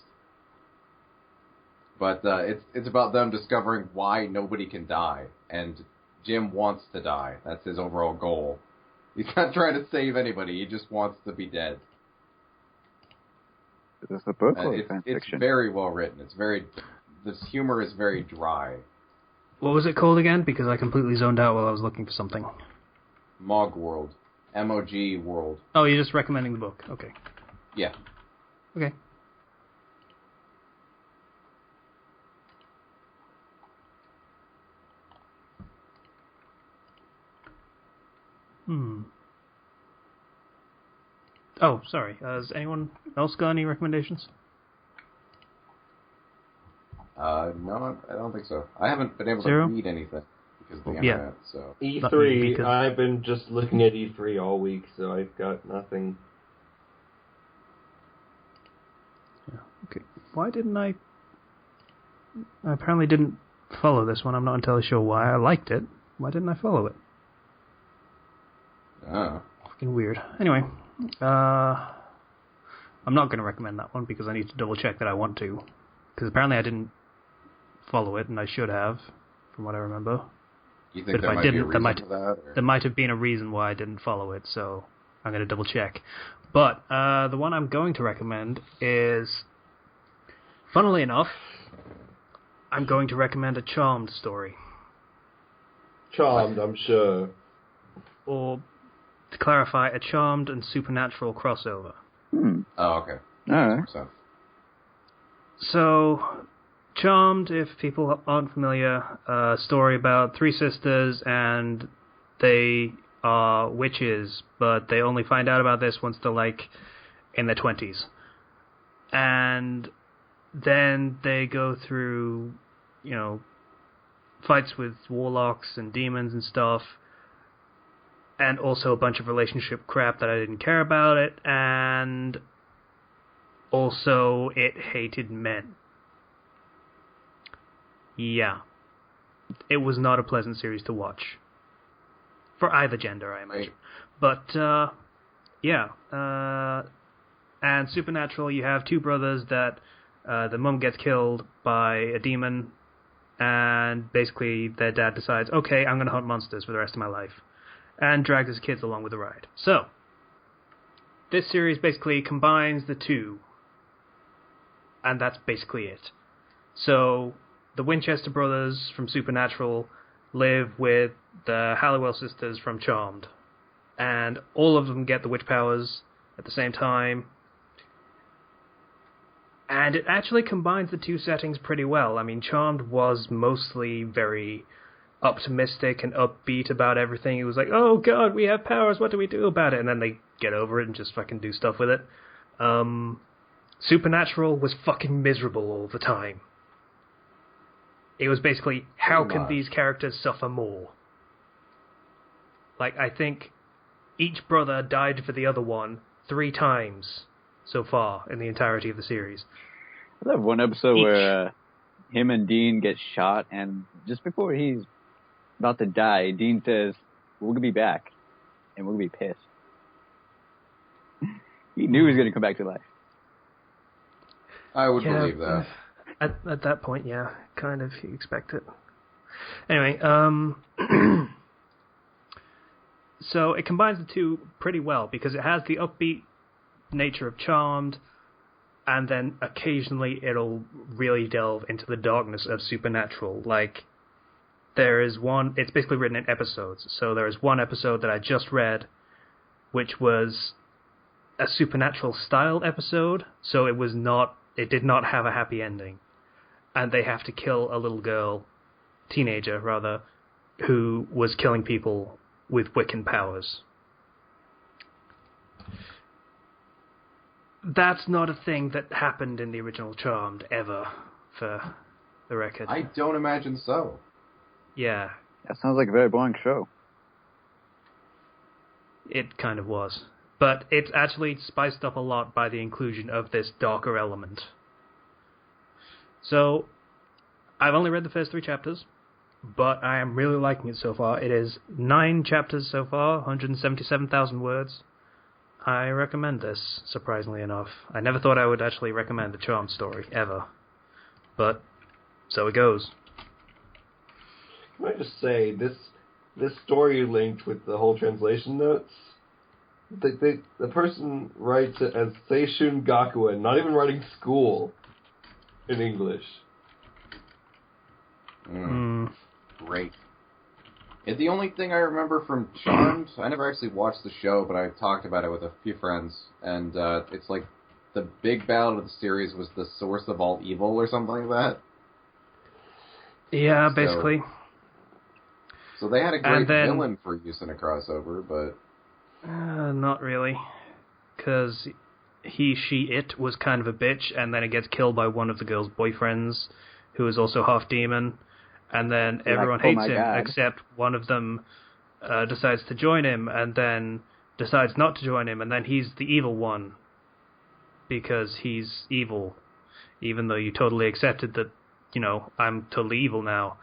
But it's about them discovering why nobody can die, and Jim wants to die. That's his overall goal. He's not trying to save anybody. He just wants to be dead. Is this a book or fan it's fiction? very well written. This humor is very dry. What was it called again? Because I completely zoned out while I was looking for something. Mog World. M-O-G World. Oh, you're just recommending the book. Okay. Yeah. Okay. Oh, sorry. Has anyone else got any recommendations? No, I don't think so. I haven't been able to read anything because of the internet, so... E3, I've been just looking at E3 all week, so I've got nothing. Yeah, okay. Why didn't I apparently didn't follow this one. I'm not entirely sure why. I liked it. Why didn't I follow it? Oh. Fucking weird. Anyway, I'm not going to recommend that one because I need to double check that I want to. Because apparently I didn't follow it, and I should have, from what I remember. You think but if there I might didn't, be a reason for that? Or? There might have been a reason why I didn't follow it, so I'm going to double check. But the one I'm going to recommend is, funnily enough, I'm going to recommend a Charmed story. Charmed, I'm sure. Or, to clarify, a Charmed and Supernatural crossover. Oh, okay. Alright. So, Charmed, if people aren't familiar, a story about three sisters, and they are witches, but they only find out about this once they're, like, in their 20s. And then they go through, you know, fights with warlocks and demons and stuff, and also a bunch of relationship crap that I didn't care about it, and also it hated men. Yeah. It was not a pleasant series to watch. For either gender, I imagine. But, yeah. And Supernatural, you have two brothers that the mum gets killed by a demon, and basically their dad decides, okay, I'm going to hunt monsters for the rest of my life, and drags his kids along with the ride. So, this series basically combines the two, and that's basically it. So, the Winchester brothers from Supernatural live with the Halliwell sisters from Charmed, and all of them get the witch powers at the same time. And it actually combines the two settings pretty well. I mean, Charmed was mostly very optimistic and upbeat about everything. It was like, oh god, we have powers, what do we do about it? And then they get over it and just fucking do stuff with it. Supernatural was fucking miserable all the time. It was basically, how can these characters suffer more? Like, I think each brother died for the other one 3 times so far in the entirety of the series. I love one episode where him and Dean get shot, and just before he's about to die, Dean says, we're going to be back, and we're going to be pissed. He knew he was going to come back to life. I would believe that. At that point, yeah, kind of, you expect it. Anyway, so it combines the two pretty well, because it has the upbeat nature of Charmed, and then occasionally it'll really delve into the darkness of Supernatural. Like, there is one, it's basically written in episodes, so there is one episode that I just read, which was a Supernatural-style episode, so it did not have a happy ending. And they have to kill a little girl, teenager rather, who was killing people with Wiccan powers. That's not a thing that happened in the original Charmed, ever, for the record. I don't imagine so. Yeah. That sounds like a very boring show. It kind of was. But it's actually spiced up a lot by the inclusion of this darker element. So, I've only read the first 3 chapters, but I am really liking it so far. It is 9 chapters so far, 177,000 words. I recommend this, surprisingly enough. I never thought I would actually recommend a Charmed story, ever. But, so it goes. Can I just say, this story linked with the whole translation notes, the person writes it as Seishun Gakuen, not even writing school in English. Great. The only thing I remember from Charmed, I never actually watched the show, but I talked about it with a few friends, and it's like the big battle of the series was the source of all evil or something like that. Yeah, basically. So they had a great villain for use in a crossover, but... not really. Because it was kind of a bitch, and then it gets killed by one of the girl's boyfriends, who is also half demon, and then everyone hates him, except one of them decides to join him, and then decides not to join him, and then he's the evil one, because he's evil, even though you totally accepted that, I'm totally evil now.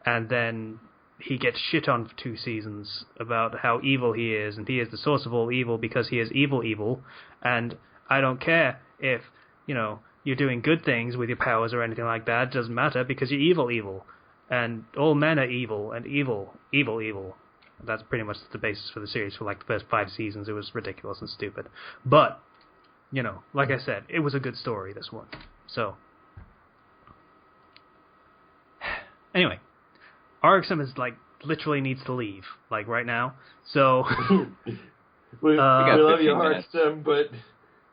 And then he gets shit on for 2 seasons about how evil he is, and he is the source of all evil because he is evil, and I don't care if, you're doing good things with your powers or anything like that. It doesn't matter because you're evil. And all men are evil, and evil. That's pretty much the basis for the series for like the first 5 seasons. It was ridiculous and stupid. But, like I said, it was a good story, this one. So, anyway, Arxum is literally needs to leave, right now. So, we love you, Arxum, but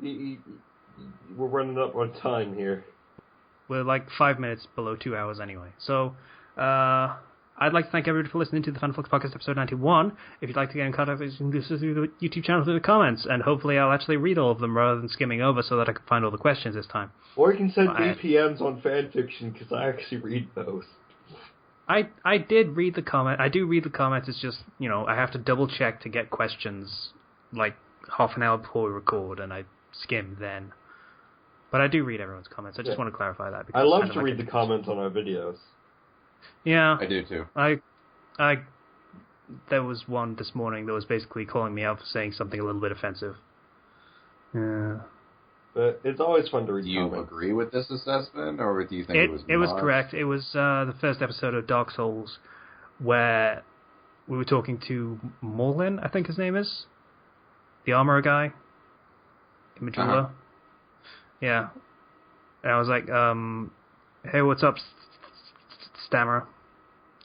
we're running up on time here. We're 5 minutes below 2 hours anyway. So, I'd like to thank everybody for listening to the Fandom Flux Podcast episode 91. If you'd like to get in contact with us, you can do so through the YouTube channel through the comments, and hopefully I'll actually read all of them rather than skimming over so that I can find all the questions this time. Or you can send VPNs on fanfiction, because I actually read those. I did read the comment. I do read the comments. It's just, I have to double check to get questions half an hour before we record, and I skim then. But I do read everyone's comments. I just want to clarify that. I love to read the comments on our videos. Yeah. I do too. There was one this morning that was basically calling me out for saying something a little bit offensive. Yeah. But it's always fun to read comments. Do you agree with this assessment, or do you think it was It was correct. It was the first episode of Dark Souls where we were talking to Morlin, I think his name is. The armorer guy. Imajula. Yeah. And I was like, hey, what's up, Stammerer?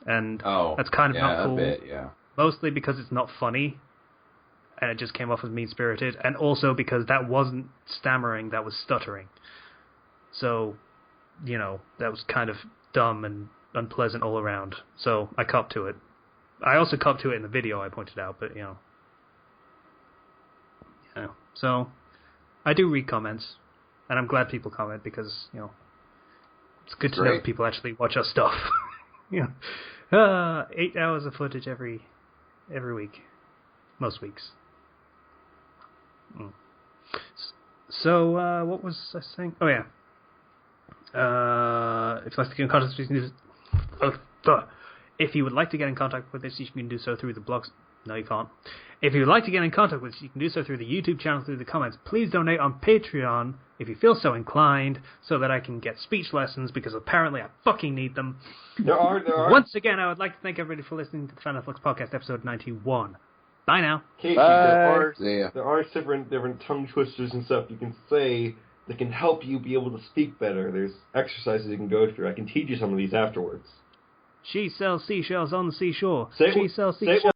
And that's kind of not cool. A bit, yeah. Mostly because it's not funny, and it just came off as mean-spirited, and also because that wasn't stammering, that was stuttering. So, that was kind of dumb and unpleasant all around. So I copped to it. I also copped to it in the video I pointed out, but, So, I do read comments, and I'm glad people comment because, it's good to know people actually watch our stuff. 8 hours of footage every week. Most weeks. So, what was I saying? Oh, yeah. If you'd like to get in contact with us, if you would like to get in contact with us, you can do so through the blogs. No, you can't. If you would like to get in contact with us, you can do so through the YouTube channel, through the comments. Please donate on Patreon if you feel so inclined, so that I can get speech lessons, because apparently I fucking need them. There are. Once again, I would like to thank everybody for listening to the Fandom Flux Podcast, episode 91. Bye now. Casey, there are different tongue twisters and stuff you can say that can help you be able to speak better. There's exercises you can go through. I can teach you some of these afterwards. She sells seashells on the seashore. She sells seashells.